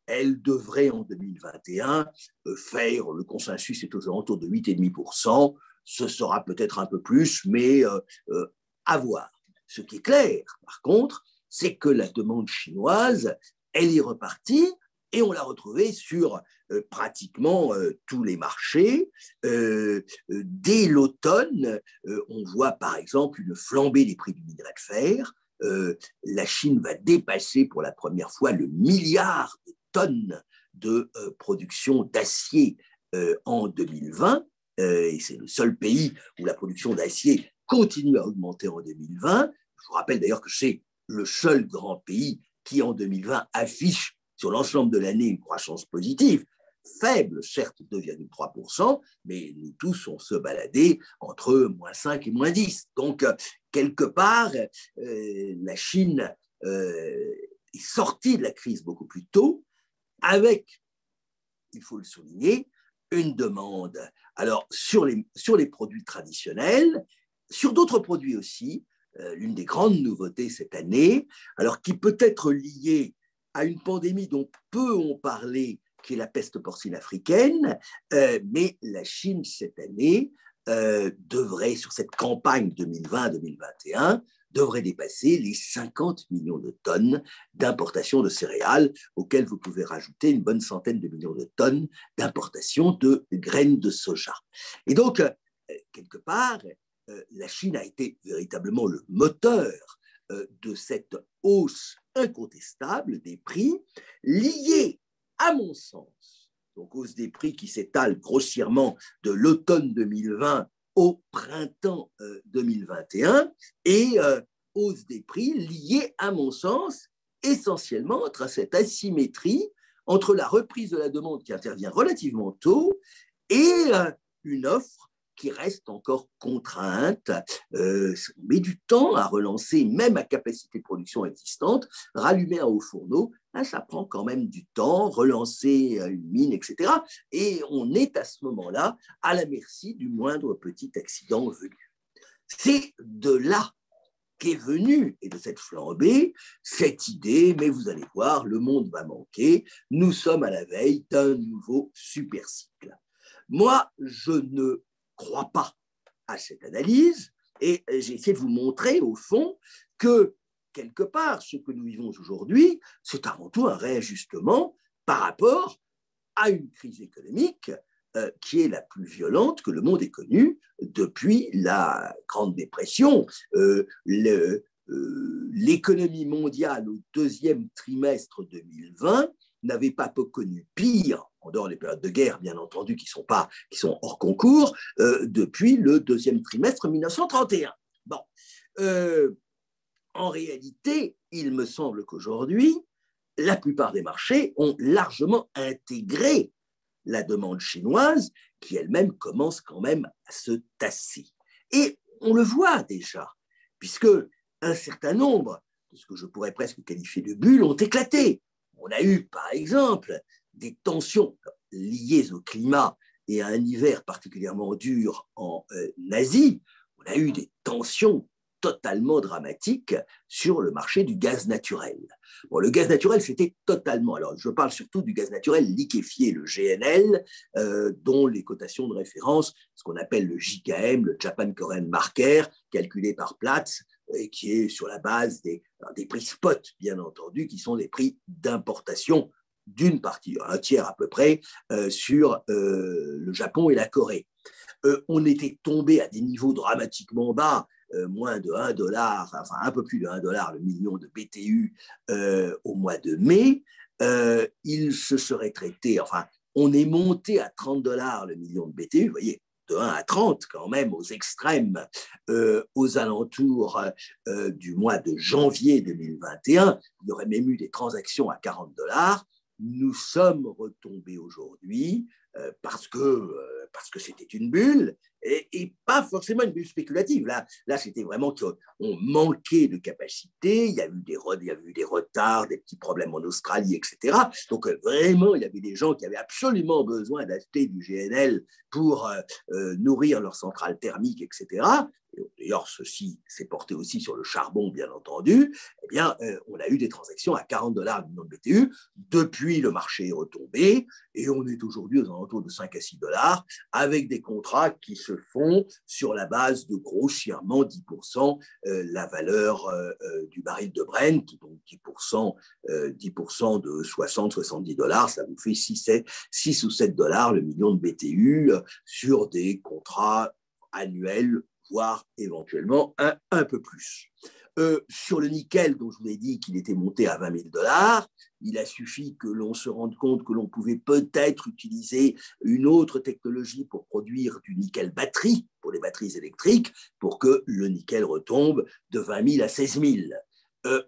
Elle devrait en 2021 faire, le consensus est aux alentours de 8,5%. Ce sera peut-être un peu plus, mais à voir. Ce qui est clair, par contre, c'est que la demande chinoise, elle est repartie et on l'a retrouvée sur pratiquement tous les marchés. Dès l'automne, on voit par exemple une flambée des prix du minerai de fer. La Chine va dépasser pour la première fois le milliard de tonnes de production d'acier en 2020. Et c'est le seul pays où la production d'acier continue à augmenter en 2020. Je vous rappelle d'ailleurs que c'est le seul grand pays qui, en 2020, affiche sur l'ensemble de l'année une croissance positive, faible, certes, 2,3%, mais nous tous, on se baladait entre moins 5 et moins 10. Donc, quelque part, la Chine est sortie de la crise beaucoup plus tôt, avec, il faut le souligner, une demande. Alors, sur les produits traditionnels, sur d'autres produits aussi, l'une des grandes nouveautés cette année, alors qui peut être liée à une pandémie dont peu ont parlé, qui est la peste porcine africaine, mais la Chine, cette année, devrait, sur cette campagne 2020-2021, devrait dépasser les 50 millions de tonnes d'importation de céréales, auxquelles vous pouvez rajouter une bonne centaine de millions de tonnes d'importation de graines de soja. Et donc, quelque part, la Chine a été véritablement le moteur de cette hausse incontestable des prix, liée, à mon sens, donc hausse des prix qui s'étale grossièrement de l'automne 2020 au printemps 2021, et hausse des prix liée, à mon sens, essentiellement entre cette asymétrie entre la reprise de la demande qui intervient relativement tôt et une offre qui reste encore contrainte. On met du temps à relancer, même à capacité de production existante, rallumer un haut fourneau, là, ça prend quand même du temps, relancer une mine, etc. Et on est à ce moment-là à la merci du moindre petit accident venu. C'est de là qu'est venue, et de cette flambée, cette idée, mais vous allez voir, le monde va manquer, nous sommes à la veille d'un nouveau supercycle. Moi, je ne crois pas à cette analyse, et j'ai essayé de vous montrer, au fond, que quelque part, ce que nous vivons aujourd'hui, c'est avant tout un réajustement par rapport à une crise économique qui est la plus violente que le monde ait connue depuis la Grande Dépression. L'économie mondiale au deuxième trimestre 2020 n'avait pas connu pire, en dehors des périodes de guerre, bien entendu, qui sont hors concours, depuis le deuxième trimestre 1931. Bon. En réalité, il me semble qu'aujourd'hui, la plupart des marchés ont largement intégré la demande chinoise, qui elle-même commence quand même à se tasser. Et on le voit déjà, puisque un certain nombre de ce que je pourrais presque qualifier de bulles ont éclaté. On a eu, par exemple, des tensions liées au climat et à un hiver particulièrement dur en Asie. On a eu des tensions totalement dramatiques sur le marché du gaz naturel. Bon, le gaz naturel, c'était totalement... Alors, je parle surtout du gaz naturel liquéfié, le GNL, dont les cotations de référence, ce qu'on appelle le JKM, le Japan Korean Marker, calculé par Platts, et qui est sur la base des prix spot, bien entendu, qui sont les prix d'importation d'une partie, un tiers à peu près, sur le Japon et la Corée. On était tombé à des niveaux dramatiquement bas, moins de $1, enfin un peu plus de $1 le million de BTU au mois de mai. Il se serait traité, enfin, on est monté à $30 le million de BTU, vous voyez, de 1 à 30 quand même aux extrêmes, aux alentours du mois de janvier 2021. Il y aurait même eu des transactions à $40. Nous sommes retombés aujourd'hui parce que c'était une bulle et pas forcément une bulle spéculative. Là c'était vraiment qu'on manquait de capacité, il y a eu des retards, des petits problèmes en Australie, etc. Donc vraiment, il y avait des gens qui avaient absolument besoin d'acheter du GNL pour nourrir leurs centrales thermiques, etc. Et d'ailleurs, ceci s'est porté aussi sur le charbon, bien entendu. Eh bien, on a eu des transactions à $40 le million de BTU. Depuis, le marché est retombé et on est aujourd'hui aux alentours de 5 à $6 avec des contrats qui se font sur la base de grossièrement 10% la valeur du baril de Brent, donc 10% de 60-70 dollars, ça vous fait 6 ou 7 dollars le million de BTU sur des contrats annuels, voire éventuellement un peu plus. Sur le nickel, dont je vous ai dit qu'il était monté à 20 000 dollars, il a suffi que l'on se rende compte que l'on pouvait peut-être utiliser une autre technologie pour produire du nickel batterie, pour les batteries électriques, pour que le nickel retombe de 20 000 à 16 000.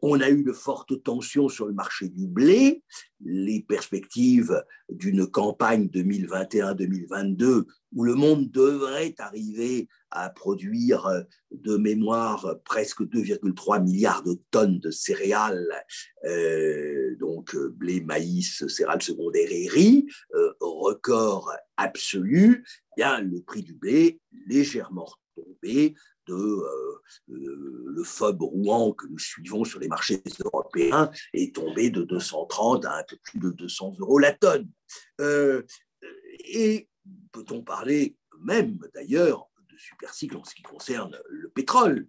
On a eu de fortes tensions sur le marché du blé. Les perspectives d'une campagne 2021-2022 où le monde devrait arriver à produire de mémoire presque 2,3 milliards de tonnes de céréales, donc blé, maïs, céréales secondaires et riz, record absolu. Bien, le prix du blé légèrement retombé le FOB Rouen que nous suivons sur les marchés européens est tombé de 230 à un peu plus de 200 euros la tonne. Et peut-on parler même d'ailleurs de supercycle en ce qui concerne le pétrole.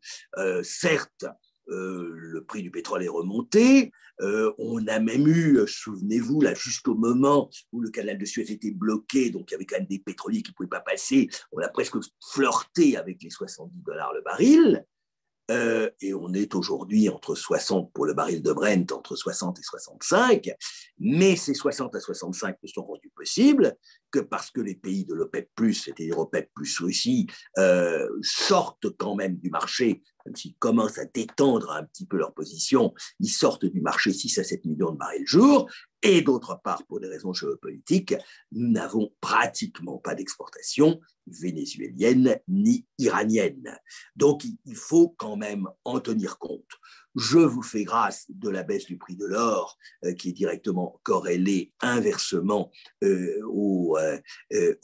Certes, le prix du pétrole est remonté. On a même eu, souvenez-vous, là, juste au moment où le canal de Suez était bloqué, donc il y avait quand même des pétroliers qui ne pouvaient pas passer, on a presque flirté avec les 70 dollars le baril. Et on est aujourd'hui entre 60 pour le baril de Brent, entre 60 et 65, mais ces 60 à 65 ne sont rendus possibles que parce que les pays de l'OPEP+, c'est-à-dire OPEP plus Russie, sortent quand même du marché, même s'ils commencent à détendre un petit peu leur position, ils sortent du marché 6 à 7 millions de barils jour, et d'autre part, pour des raisons géopolitiques, nous n'avons pratiquement pas d'exportation vénézuélienne ni iranienne. Donc, il faut quand même en tenir compte. Je vous fais grâce de la baisse du prix de l'or qui est directement corrélée inversement aux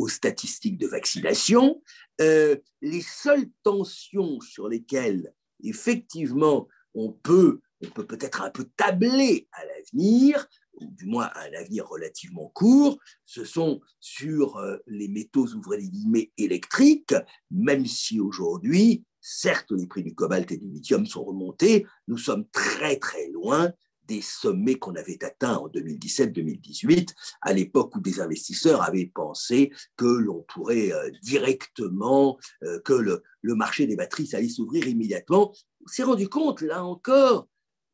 statistiques de vaccination. Les seules tensions sur lesquelles, effectivement, on peut peut-être un peu tabler à l'avenir, ou du moins à un avenir relativement court, ce sont sur les métaux, ouvrez les guillemets, électriques, même si aujourd'hui, certes, les prix du cobalt et du lithium sont remontés, nous sommes très très loin des sommets qu'on avait atteints en 2017-2018, à l'époque où des investisseurs avaient pensé que l'on pourrait directement, que le marché des batteries allait s'ouvrir immédiatement. On s'est rendu compte, là encore,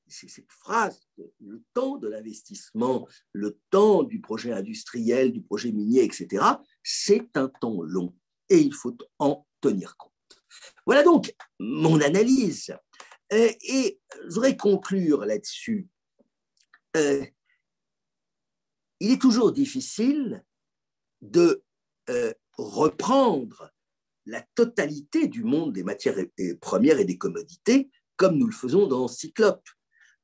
c'est cette phrase, le temps de l'investissement, le temps du projet industriel, du projet minier, etc., c'est un temps long et il faut en tenir compte. Voilà donc mon analyse. Et je voudrais conclure là-dessus. Il est toujours difficile de reprendre la totalité du monde des matières premières et des commodités comme nous le faisons dans Cyclope.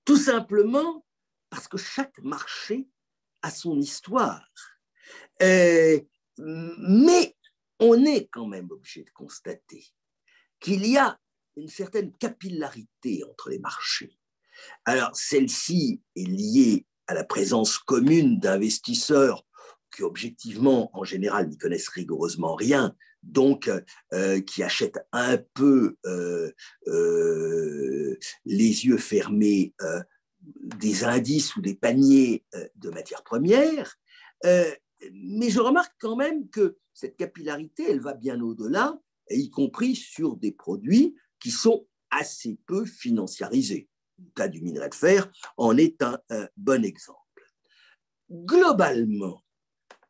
Tout simplement parce que chaque marché a son histoire. Mais on est quand même obligé de constater qu'il y a une certaine capillarité entre les marchés. Alors, celle-ci est liée à la présence commune d'investisseurs qui, objectivement, en général, n'y connaissent rigoureusement rien, donc qui achètent un peu les yeux fermés des indices ou des paniers de matières premières. Mais je remarque quand même que cette capillarité, elle va bien au-delà, et y compris sur des produits qui sont assez peu financiarisés. Le cas du minerai de fer en est un bon exemple. Globalement,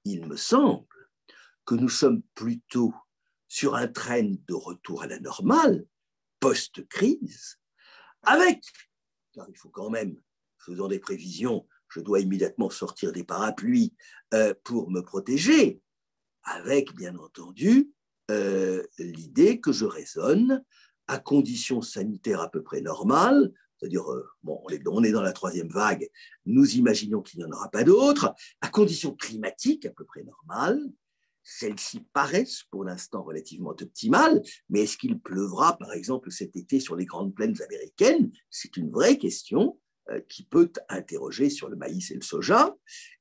il me semble que nous sommes plutôt sur un trend de retour à la normale, post-crise, avec, car il faut quand même, faisant des prévisions, je dois immédiatement sortir des parapluies pour me protéger, avec, bien entendu, l'idée que je raisonne à conditions sanitaires à peu près normales, c'est-à-dire, bon, on est dans la troisième vague, nous imaginons qu'il n'y en aura pas d'autres, à conditions climatiques à peu près normales. Celles-ci paraissent pour l'instant relativement optimales, mais est-ce qu'il pleuvra, par exemple, cet été sur les grandes plaines américaines? C'est une vraie question qui peut interroger sur le maïs et le soja.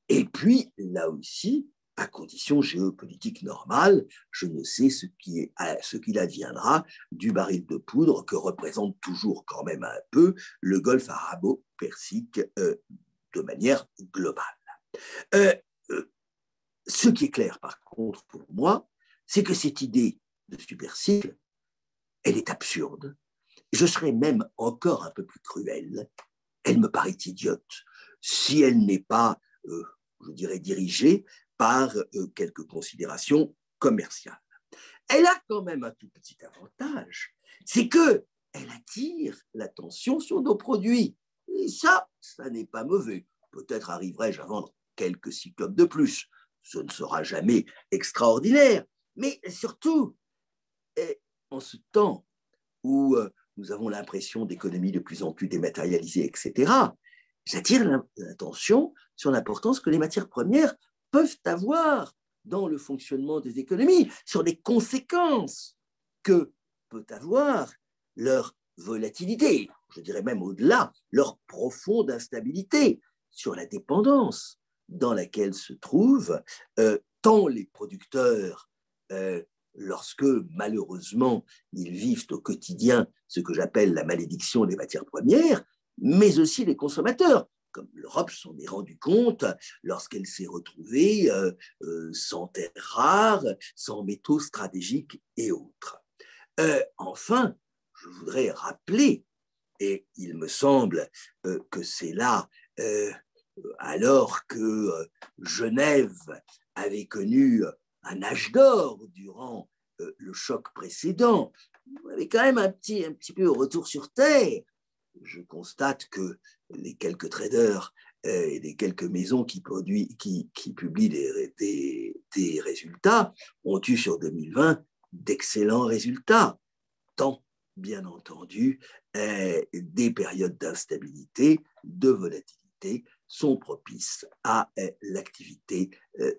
Et puis, là aussi, à condition géopolitique normale. Je ne sais ce qu'il adviendra du baril de poudre que représente toujours quand même un peu le golfe arabo-persique de manière globale. Ce qui est clair, par contre, pour moi, c'est que cette idée de supercycle, elle est absurde. Je serais même encore un peu plus cruel. Elle me paraît idiote si elle n'est pas, je dirais, dirigée par quelques considérations commerciales. Elle a quand même un tout petit avantage, c'est qu'elle attire l'attention sur nos produits. Et ça n'est pas mauvais. Peut-être arriverai-je à vendre quelques cyclopes de plus. Ce ne sera jamais extraordinaire. Mais surtout, en ce temps où nous avons l'impression d'économies de plus en plus dématérialisées, etc., j'attire l'attention sur l'importance que les matières premières peuvent avoir dans le fonctionnement des économies, sur les conséquences que peut avoir leur volatilité, je dirais même au-delà, leur profonde instabilité, sur la dépendance dans laquelle se trouvent tant les producteurs, lorsque malheureusement ils vivent au quotidien ce que j'appelle la malédiction des matières premières, mais aussi les consommateurs, comme l'Europe s'en est rendu compte lorsqu'elle s'est retrouvée sans terres rares, sans métaux stratégiques et autres. Enfin, je voudrais rappeler, et il me semble que c'est là, alors que Genève avait connu un âge d'or durant le choc précédent, on avait quand même un petit peu retour sur terre. Je constate que les quelques traders et les quelques maisons qui publient des résultats ont eu sur 2020 d'excellents résultats, tant bien entendu des périodes d'instabilité, de volatilité sont propices à l'activité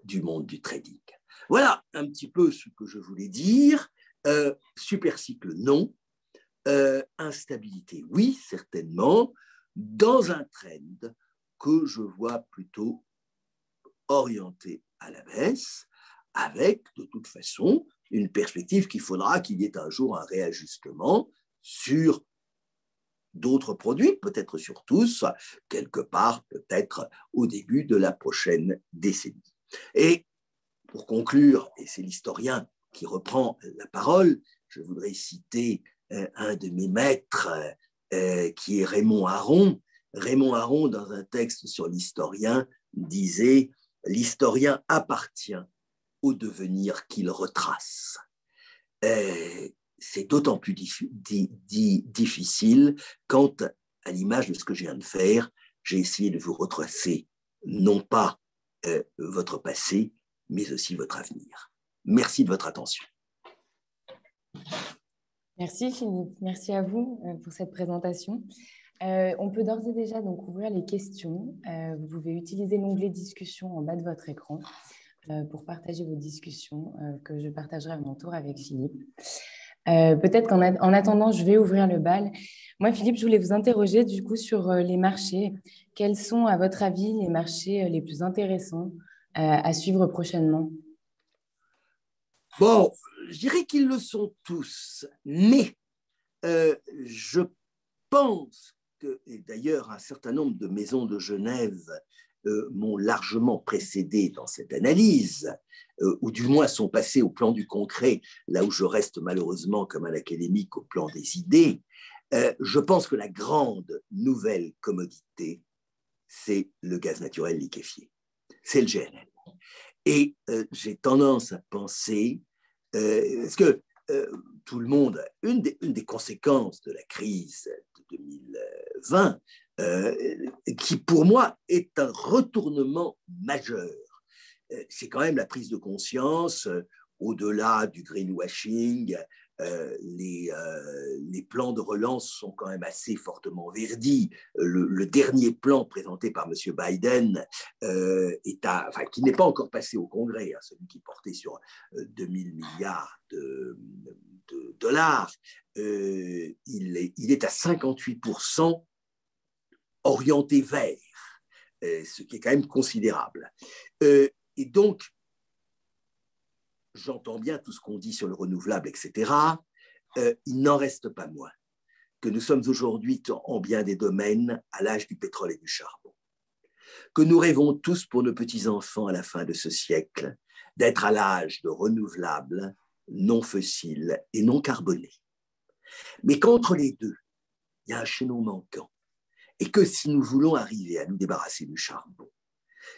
du monde du trading. Voilà un petit peu ce que je voulais dire. Supercycle, non. Instabilité, oui, certainement, dans un trend que je vois plutôt orienté à la baisse, avec de toute façon une perspective qu'il faudra qu'il y ait un jour un réajustement sur d'autres produits, peut-être sur tous, quelque part, peut-être au début de la prochaine décennie. Et pour conclure, et c'est l'historien qui reprend la parole, je voudrais citer un de mes maîtres, qui est Raymond Aron. Raymond Aron, dans un texte sur l'historien, disait « L'historien appartient au devenir qu'il retrace ». C'est d'autant plus difficile quand, à l'image de ce que je viens de faire, j'ai essayé de vous retracer non pas votre passé, mais aussi votre avenir. Merci de votre attention. Merci Philippe, merci à vous pour cette présentation. On peut d'ores et déjà donc ouvrir les questions. Vous pouvez utiliser l'onglet discussion en bas de votre écran pour partager vos discussions que je partagerai à mon tour avec Philippe. Peut-être qu'en attendant, je vais ouvrir le bal. Moi, Philippe, je voulais vous interroger du coup sur les marchés. Quels sont, à votre avis, les marchés les plus intéressants à suivre prochainement? Bon, je dirais qu'ils le sont tous, mais je pense que, et d'ailleurs un certain nombre de maisons de Genève m'ont largement précédé dans cette analyse, ou du moins sont passées au plan du concret, là où je reste malheureusement comme un académique au plan des idées. Je pense que la grande nouvelle commodité, c'est le gaz naturel liquéfié, c'est le GNL. Et j'ai tendance à penser, parce que tout le monde, une des conséquences de la crise de 2020, qui pour moi est un retournement majeur, c'est quand même la prise de conscience, au-delà du greenwashing, les plans de relance sont quand même assez fortement verdis. Le dernier plan présenté par M. Biden, qui n'est pas encore passé au Congrès, hein, celui qui portait sur 2000 milliards de dollars, il est à 58% orienté vers, ce qui est quand même considérable. Et donc, j'entends bien tout ce qu'on dit sur le renouvelable, etc. Il n'en reste pas moins que nous sommes aujourd'hui en bien des domaines à l'âge du pétrole et du charbon, que nous rêvons tous pour nos petits-enfants à la fin de ce siècle d'être à l'âge de renouvelables, non fossiles et non carbonés. Mais qu'entre les deux, il y a un chaînon manquant et que si nous voulons arriver à nous débarrasser du charbon,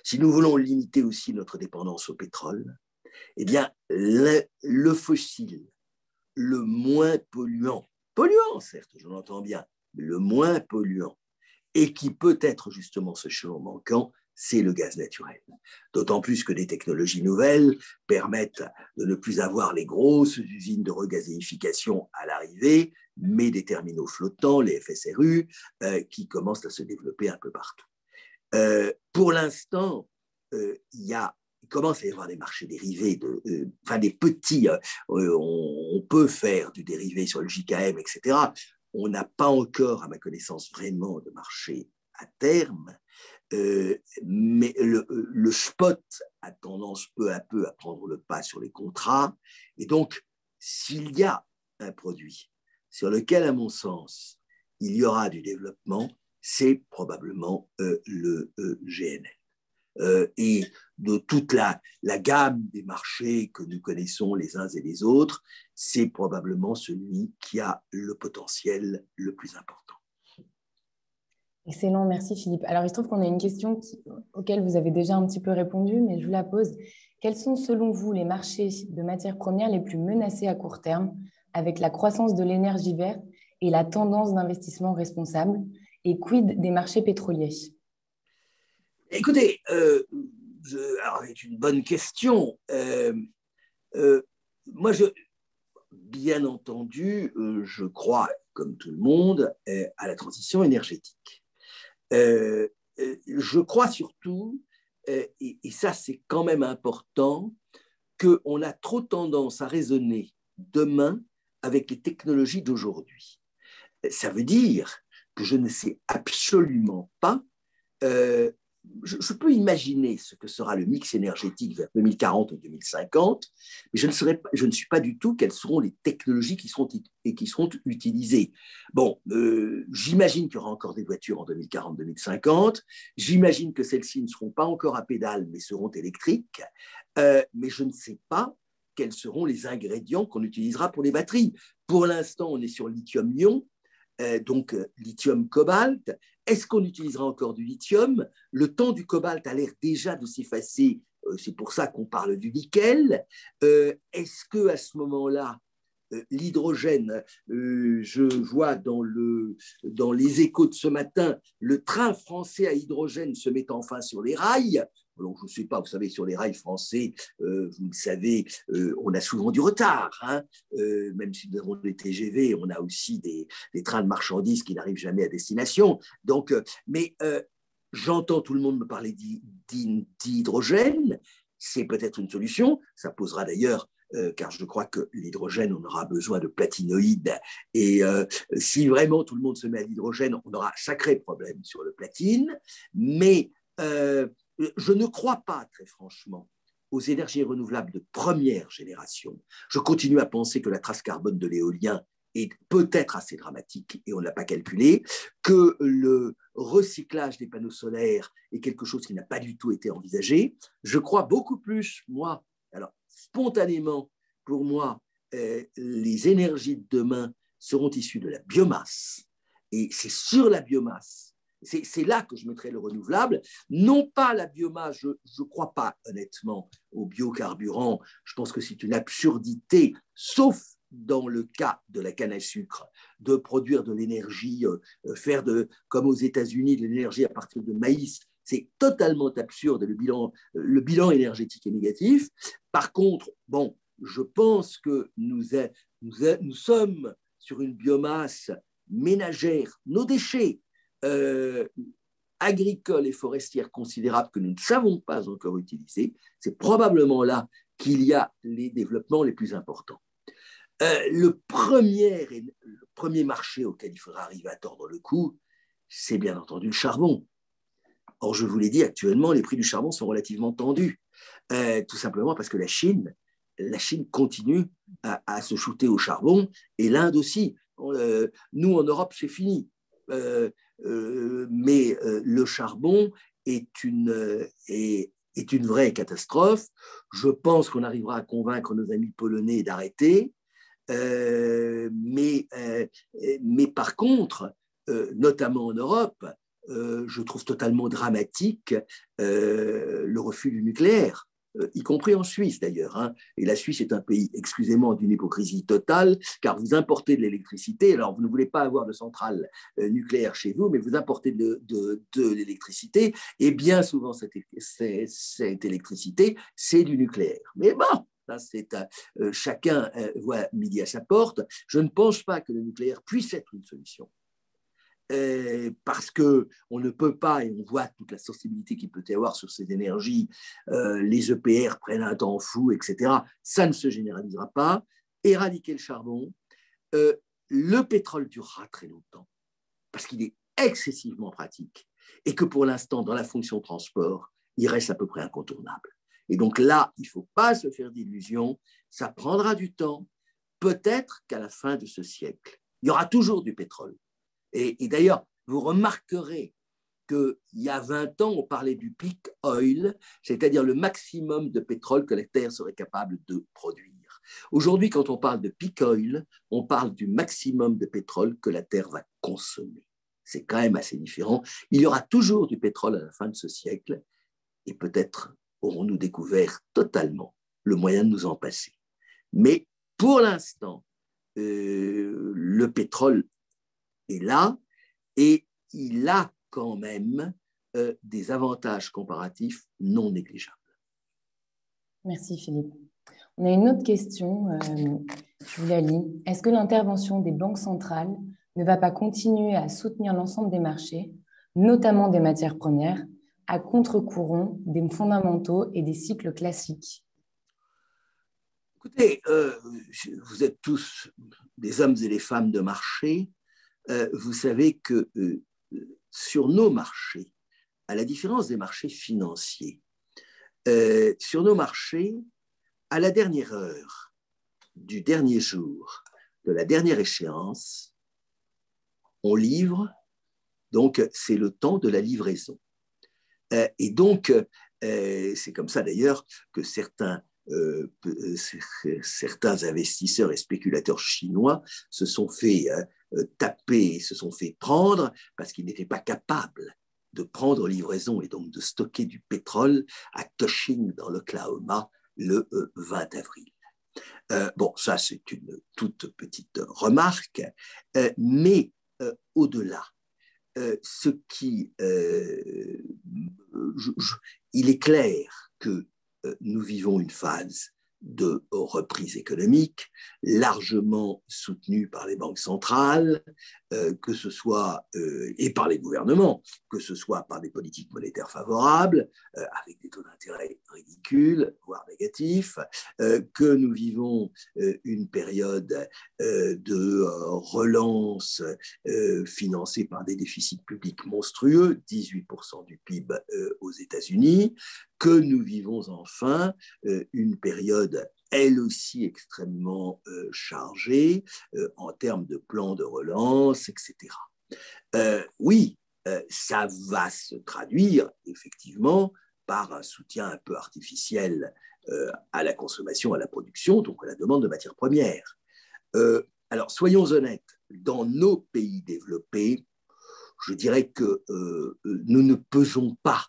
si nous voulons limiter aussi notre dépendance au pétrole, eh bien, le fossile, le moins polluant, certes, je l'entends bien, mais le moins polluant, et qui peut être justement ce chaînon manquant, c'est le gaz naturel. D'autant plus que des technologies nouvelles permettent de ne plus avoir les grosses usines de regazéification à l'arrivée, mais des terminaux flottants, les FSRU, qui commencent à se développer un peu partout. Pour l'instant, il commence à y avoir des marchés dérivés, des petits, on peut faire du dérivé sur le JKM, etc. On n'a pas encore, à ma connaissance, vraiment de marché à terme, mais le spot a tendance peu à peu à prendre le pas sur les contrats. Et donc, s'il y a un produit sur lequel, à mon sens, il y aura du développement, c'est probablement le GNL. Et de toute la gamme des marchés que nous connaissons les uns et les autres, c'est probablement celui qui a le potentiel le plus important. Excellent, merci Philippe. Alors, il se trouve qu'on a une question auquel vous avez déjà un petit peu répondu, mais je vous la pose. Quels sont, selon vous, les marchés de matières premières les plus menacés à court terme avec la croissance de l'énergie verte et la tendance d'investissement responsable? Et quid des marchés pétroliers? Écoutez, alors c'est une bonne question. Moi, bien entendu, je crois, comme tout le monde, à la transition énergétique. Je crois surtout, et ça c'est quand même important, qu'on a trop tendance à raisonner demain avec les technologies d'aujourd'hui. Ça veut dire que je ne sais absolument pas je peux imaginer ce que sera le mix énergétique vers 2040 ou 2050, mais je ne suis pas du tout quelles seront les technologies qui seront utilisées. Bon, j'imagine qu'il y aura encore des voitures en 2040-2050, j'imagine que celles-ci ne seront pas encore à pédale, mais seront électriques, mais je ne sais pas quels seront les ingrédients qu'on utilisera pour les batteries. Pour l'instant, on est sur lithium-ion, donc lithium-cobalt. Est-ce qu'on utilisera encore du lithium? Le temps du cobalt a l'air déjà de s'effacer, c'est pour ça qu'on parle du nickel. Est-ce qu'à ce moment-là, l'hydrogène, je vois dans les échos de ce matin, le train français à hydrogène se met enfin sur les rails. Alors, je ne sais pas, vous savez, sur les rails français, vous le savez, on a souvent du retard. Hein, même si nous avons des TGV, on a aussi des trains de marchandises qui n'arrivent jamais à destination. Donc, j'entends tout le monde me parler d'hydrogène. C'est peut-être une solution. Ça posera d'ailleurs, car je crois que l'hydrogène, on aura besoin de platinoïdes. Et si vraiment tout le monde se met à l'hydrogène, on aura un sacré problème sur le platine. Mais je ne crois pas, très franchement, aux énergies renouvelables de première génération. Je continue à penser que la trace carbone de l'éolien est peut-être assez dramatique et on ne l'a pas calculé, que le recyclage des panneaux solaires est quelque chose qui n'a pas du tout été envisagé. Je crois beaucoup plus, moi, alors spontanément, pour moi, les énergies de demain seront issues de la biomasse. Et c'est sur la biomasse, c'est là que je mettrai le renouvelable. Non pas la biomasse, je ne crois pas honnêtement aux biocarburants. Je pense que c'est une absurdité, sauf dans le cas de la canne à sucre, de produire de l'énergie, faire comme aux États-Unis, de l'énergie à partir de maïs. C'est totalement absurde, le bilan énergétique est négatif. Par contre, bon, je pense que nous sommes sur une biomasse ménagère, nos déchets agricoles et forestières considérables que nous ne savons pas encore utiliser. C'est probablement là qu'il y a les développements les plus importants. Le premier marché auquel il faudra arriver à tordre le cou, c'est bien entendu le charbon. Or, je vous l'ai dit, actuellement, les prix du charbon sont relativement tendus, tout simplement parce que la Chine la Chine continue à se shooter au charbon, et l'Inde aussi. Nous, en Europe, c'est fini. Mais le charbon est une vraie catastrophe. Je pense qu'on arrivera à convaincre nos amis polonais d'arrêter. Mais par contre, notamment en Europe, je trouve totalement dramatique le refus du nucléaire, y compris en Suisse d'ailleurs. Hein. Et la Suisse est un pays, excusez-moi, d'une hypocrisie totale, car vous importez de l'électricité. Alors, vous ne voulez pas avoir de centrale nucléaire chez vous, mais vous importez de l'électricité. Et bien souvent, cette électricité, c'est du nucléaire. Mais bon, chacun voit midi à sa porte. Je ne pense pas que le nucléaire puisse être une solution. Parce qu'on ne peut pas, et on voit toute la sensibilité qu'il peut y avoir sur ces énergies, les EPR prennent un temps fou, etc. Ça ne se généralisera pas. Éradiquer le charbon, le pétrole durera très longtemps, parce qu'il est excessivement pratique, et que pour l'instant, dans la fonction transport, il reste à peu près incontournable. Et donc là, il ne faut pas se faire d'illusions, ça prendra du temps, peut-être qu'à la fin de ce siècle, il y aura toujours du pétrole. Et d'ailleurs, vous remarquerez qu'il y a 20 ans, on parlait du peak oil, c'est-à-dire le maximum de pétrole que la Terre serait capable de produire. Aujourd'hui, quand on parle de peak oil, on parle du maximum de pétrole que la Terre va consommer. C'est quand même assez différent. Il y aura toujours du pétrole à la fin de ce siècle, et peut-être aurons-nous découvert totalement le moyen de nous en passer. Mais pour l'instant, le pétrole est là, et il a quand même des avantages comparatifs non négligeables. Merci Philippe. On a une autre question, je vous la lis. Est-ce que l'intervention des banques centrales ne va pas continuer à soutenir l'ensemble des marchés, notamment des matières premières, à contre-courant des fondamentaux et des cycles classiques? Écoutez, vous êtes tous des hommes et des femmes de marché. Vous savez que sur nos marchés, à la différence des marchés financiers, sur nos marchés, à la dernière heure du dernier jour de la dernière échéance, on livre, donc c'est le temps de la livraison. Et donc, c'est comme ça d'ailleurs que certains investisseurs et spéculateurs chinois se sont fait taper, se sont fait prendre parce qu'ils n'étaient pas capables de prendre livraison et donc de stocker du pétrole à Cushing dans l'Oklahoma le 20 avril. Bon, ça c'est une toute petite remarque, mais au-delà, il est clair que nous vivons une phase de reprise économique, largement soutenue par les banques centrales, que ce soit, et par les gouvernements, que ce soit par des politiques monétaires favorables, avec des taux d'intérêt ridicules, voire négatifs, que nous vivons une période de relance financée par des déficits publics monstrueux, 18% du PIB aux États-Unis, que nous vivons enfin une période elle aussi extrêmement chargée en termes de plans de relance, etc. Oui, ça va se traduire effectivement par un soutien un peu artificiel à la consommation, à la production, donc à la demande de matières premières. Alors, soyons honnêtes, dans nos pays développés, je dirais que nous ne pesons pas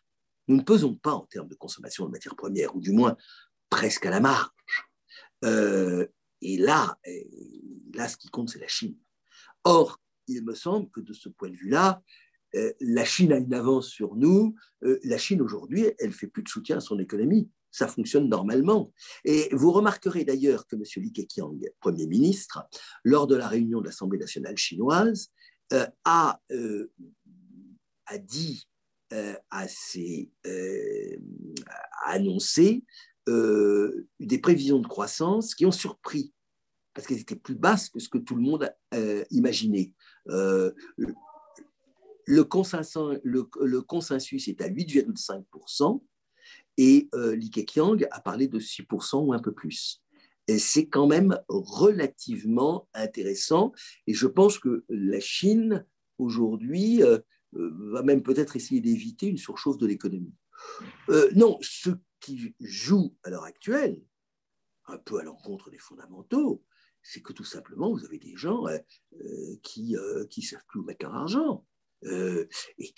en termes de consommation de matières premières, ou du moins presque à la marge. Et là, ce qui compte, c'est la Chine. Or, il me semble que de ce point de vue-là, la Chine a une avance sur nous. La Chine, aujourd'hui, elle ne fait plus de soutien à son économie. Ça fonctionne normalement. Et vous remarquerez d'ailleurs que M. Li Keqiang, Premier ministre, lors de la réunion de l'Assemblée nationale chinoise, a dit, a annoncé des prévisions de croissance qui ont surpris, parce qu'elles étaient plus basses que ce que tout le monde imaginait. Le consensus est à 8,5%, et Li Keqiang a parlé de 6% ou un peu plus. et c'est quand même relativement intéressant. Et je pense que la Chine, aujourd'hui, va même peut-être essayer d'éviter une surchauffe de l'économie. Non, ce qui joue à l'heure actuelle, un peu à l'encontre des fondamentaux, c'est que tout simplement, vous avez des gens qui ne savent plus où mettre leur argent. Et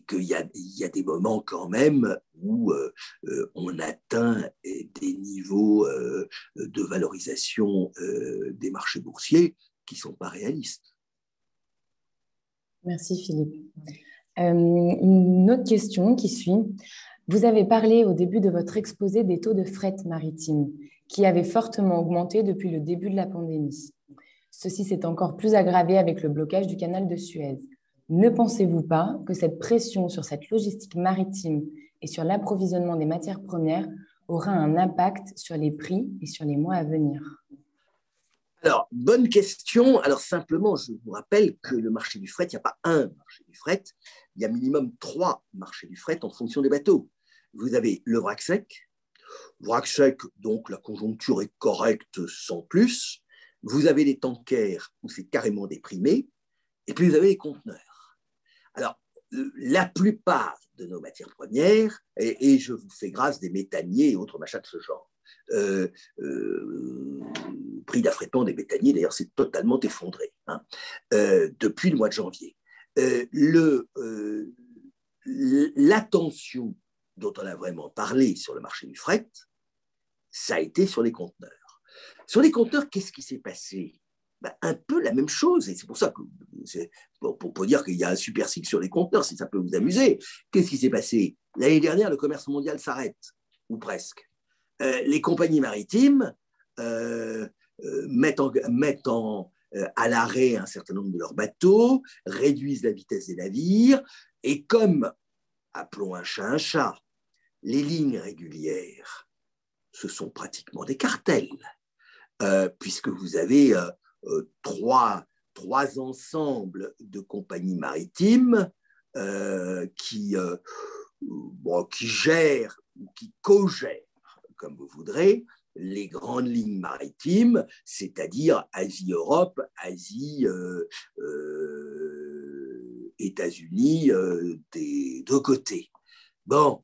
qu'il y a des moments quand même où on atteint des niveaux de valorisation des marchés boursiers qui ne sont pas réalistes. Merci Philippe. Une autre question qui suit. Vous avez parlé au début de votre exposé des taux de fret maritime qui avaient fortement augmenté depuis le début de la pandémie. Ceci s'est encore plus aggravé avec le blocage du canal de Suez. Ne pensez-vous pas que cette pression sur cette logistique maritime et sur l'approvisionnement des matières premières aura un impact sur les prix et sur les mois à venir? Alors, bonne question. Alors, simplement, je vous rappelle que le marché du fret, il n'y a pas un marché du fret, il y a minimum 3 marchés du fret en fonction des bateaux. Vous avez le vrac sec. Vrac sec, donc la conjoncture est correcte sans plus. Vous avez les tankers où c'est carrément déprimé. Et puis, vous avez les conteneurs. Alors, la plupart de nos matières premières, et je vous fais grâce des méthaniers et autres machins de ce genre, prix d'affrètement des méthaniers, d'ailleurs, c'est totalement effondré depuis le mois de janvier. L'attention dont on a vraiment parlé sur le marché du fret, ça a été sur les conteneurs. Sur les conteneurs, qu'est-ce qui s'est passé? Un peu la même chose, et c'est pour ça que, pour dire qu'il y a un super cycle sur les conteneurs, si ça peut vous amuser. Qu'est-ce qui s'est passé? L'année dernière, le commerce mondial s'arrête, ou presque. Les compagnies maritimes mettent à l'arrêt un certain nombre de leurs bateaux, réduisent la vitesse des navires, et comme, appelons un chat, les lignes régulières, ce sont pratiquement des cartels, puisque vous avez trois ensembles de compagnies maritimes qui gèrent ou qui co-gèrent, comme vous voudrez, les grandes lignes maritimes, c'est-à-dire Asie-Europe, Asie, États-Unis, des deux côtés. Bon,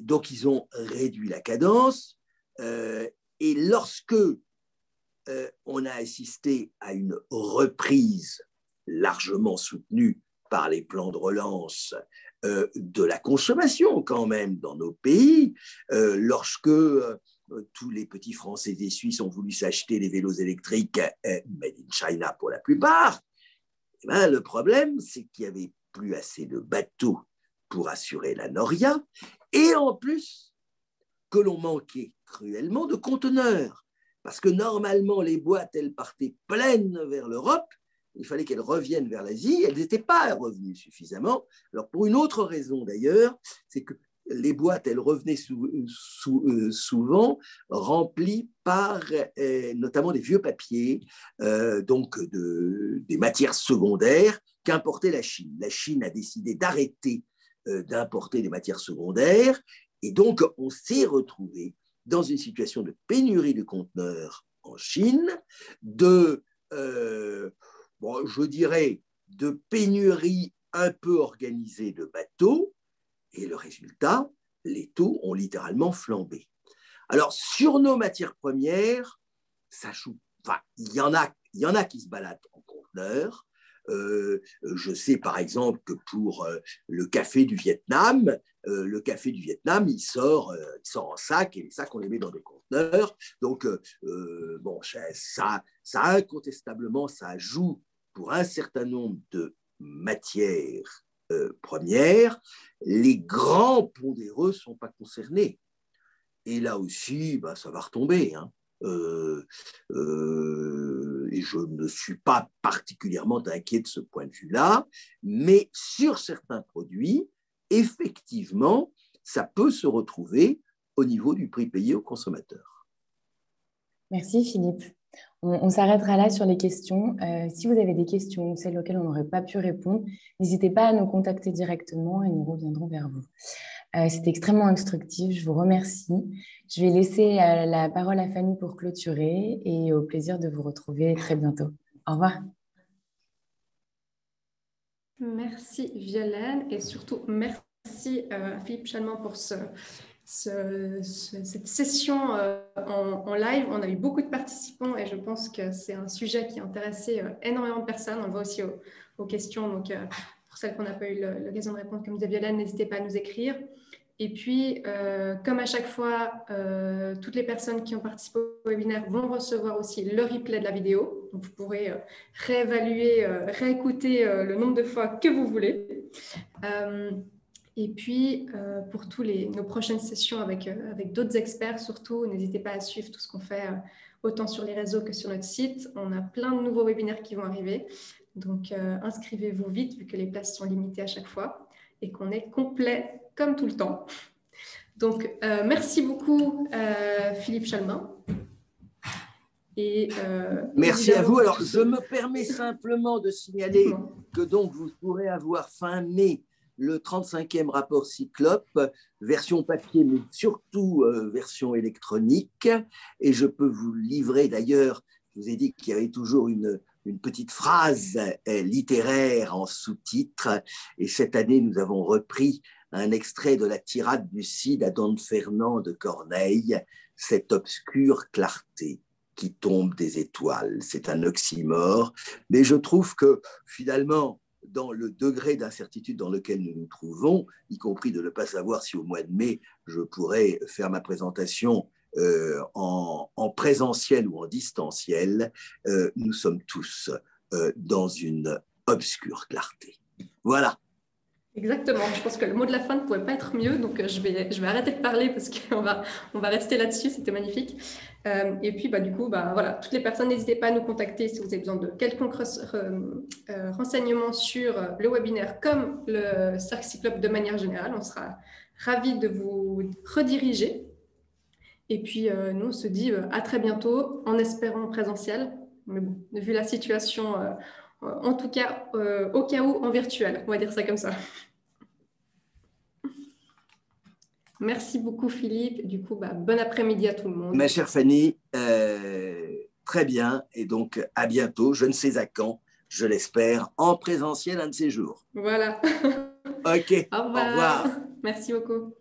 donc ils ont réduit la cadence, et lorsque on a assisté à une reprise largement soutenue par les plans de relance de la consommation quand même dans nos pays, lorsque tous les petits Français et Suisses ont voulu s'acheter des vélos électriques made in China pour la plupart, le problème, c'est qu'il n'y avait plus assez de bateaux pour assurer la noria, et en plus que l'on manquait cruellement de conteneurs. Parce que normalement, les boîtes, elles partaient pleines vers l'Europe, il fallait qu'elles reviennent vers l'Asie, elles n'étaient pas revenues suffisamment. Alors, pour une autre raison d'ailleurs, c'est que les boîtes, elles revenaient souvent remplies par notamment des vieux papiers, donc des matières secondaires qu'importait la Chine. La Chine a décidé d'arrêter d'importer des matières secondaires, et donc on s'est retrouvé dans une situation de pénurie de conteneurs en Chine, je dirais, de pénurie un peu organisée de bateaux, et le résultat, les taux ont littéralement flambé. Alors, sur nos matières premières, ça joue. Enfin, il y en a qui se baladent en conteneurs. Je sais par exemple que pour le café du Vietnam, il sort en sac, et les sacs, on les met dans des conteneurs. Donc, ça incontestablement, ça joue pour un certain nombre de matières premières. Les grands pondéreux ne sont pas concernés. Et là aussi, ça va retomber. Et je ne suis pas particulièrement inquiet de ce point de vue-là, mais sur certains produits, effectivement, ça peut se retrouver au niveau du prix payé au consommateur. Merci Philippe. On s'arrêtera là sur les questions. Si vous avez des questions, celles auxquelles on n'aurait pas pu répondre, n'hésitez pas à nous contacter directement et nous reviendrons vers vous. C'était extrêmement instructif. Je vous remercie. Je vais laisser la parole à Fanny pour clôturer et au plaisir de vous retrouver très bientôt. Au revoir. Merci Violaine et surtout merci à Philippe Chalment pour cette session en live. On a eu beaucoup de participants et je pense que c'est un sujet qui a intéressé énormément de personnes. On le voit aussi aux questions. Donc, pour celles qu'on n'a pas eu l'occasion de répondre, comme disait Violaine, n'hésitez pas à nous écrire. Et puis, comme à chaque fois, toutes les personnes qui ont participé au webinaire vont recevoir aussi le replay de la vidéo. Donc, vous pourrez réévaluer, réécouter le nombre de fois que vous voulez. Et puis, pour nos prochaines sessions avec d'autres experts, surtout, n'hésitez pas à suivre tout ce qu'on fait, autant sur les réseaux que sur notre site. On a plein de nouveaux webinaires qui vont arriver. Donc, inscrivez-vous vite, vu que les places sont limitées à chaque fois et qu'on est complet comme tout le temps. Donc, merci beaucoup, Philippe Chalmin. Et, merci à vous. Alors, je me permets simplement de signaler que donc vous pourrez avoir fin mai le 35e rapport Cyclope, version papier, mais surtout version électronique. Et je peux vous livrer d'ailleurs, je vous ai dit qu'il y avait toujours une petite phrase littéraire en sous-titre. Et cette année, nous avons repris un extrait de la tirade du Cid à Don Fernand de Corneille, cette obscure clarté qui tombe des étoiles. C'est un oxymore, mais je trouve que finalement, dans le degré d'incertitude dans lequel nous nous trouvons, y compris de ne pas savoir si au mois de mai, je pourrais faire ma présentation en présentiel ou en distanciel, nous sommes tous dans une obscure clarté. Voilà. Exactement, je pense que le mot de la fin ne pourrait pas être mieux, donc je vais arrêter de parler parce qu'on va rester là-dessus, c'était magnifique. Et puis du coup, voilà, toutes les personnes, n'hésitez pas à nous contacter si vous avez besoin de quelconque renseignements sur le webinaire comme le Cercle Cyclope de manière générale. On sera ravis de vous rediriger. Et puis, nous, on se dit à très bientôt, en espérant présentiel. Mais bon, vu la situation, en tout cas, au cas où, en virtuel, on va dire ça comme ça. Merci beaucoup, Philippe. Du coup, bon après-midi à tout le monde. Ma chère Fanny, très bien. Et donc, à bientôt. Je ne sais à quand, je l'espère, en présentiel un de ces jours. Voilà. OK. Au revoir. Au revoir. Merci beaucoup.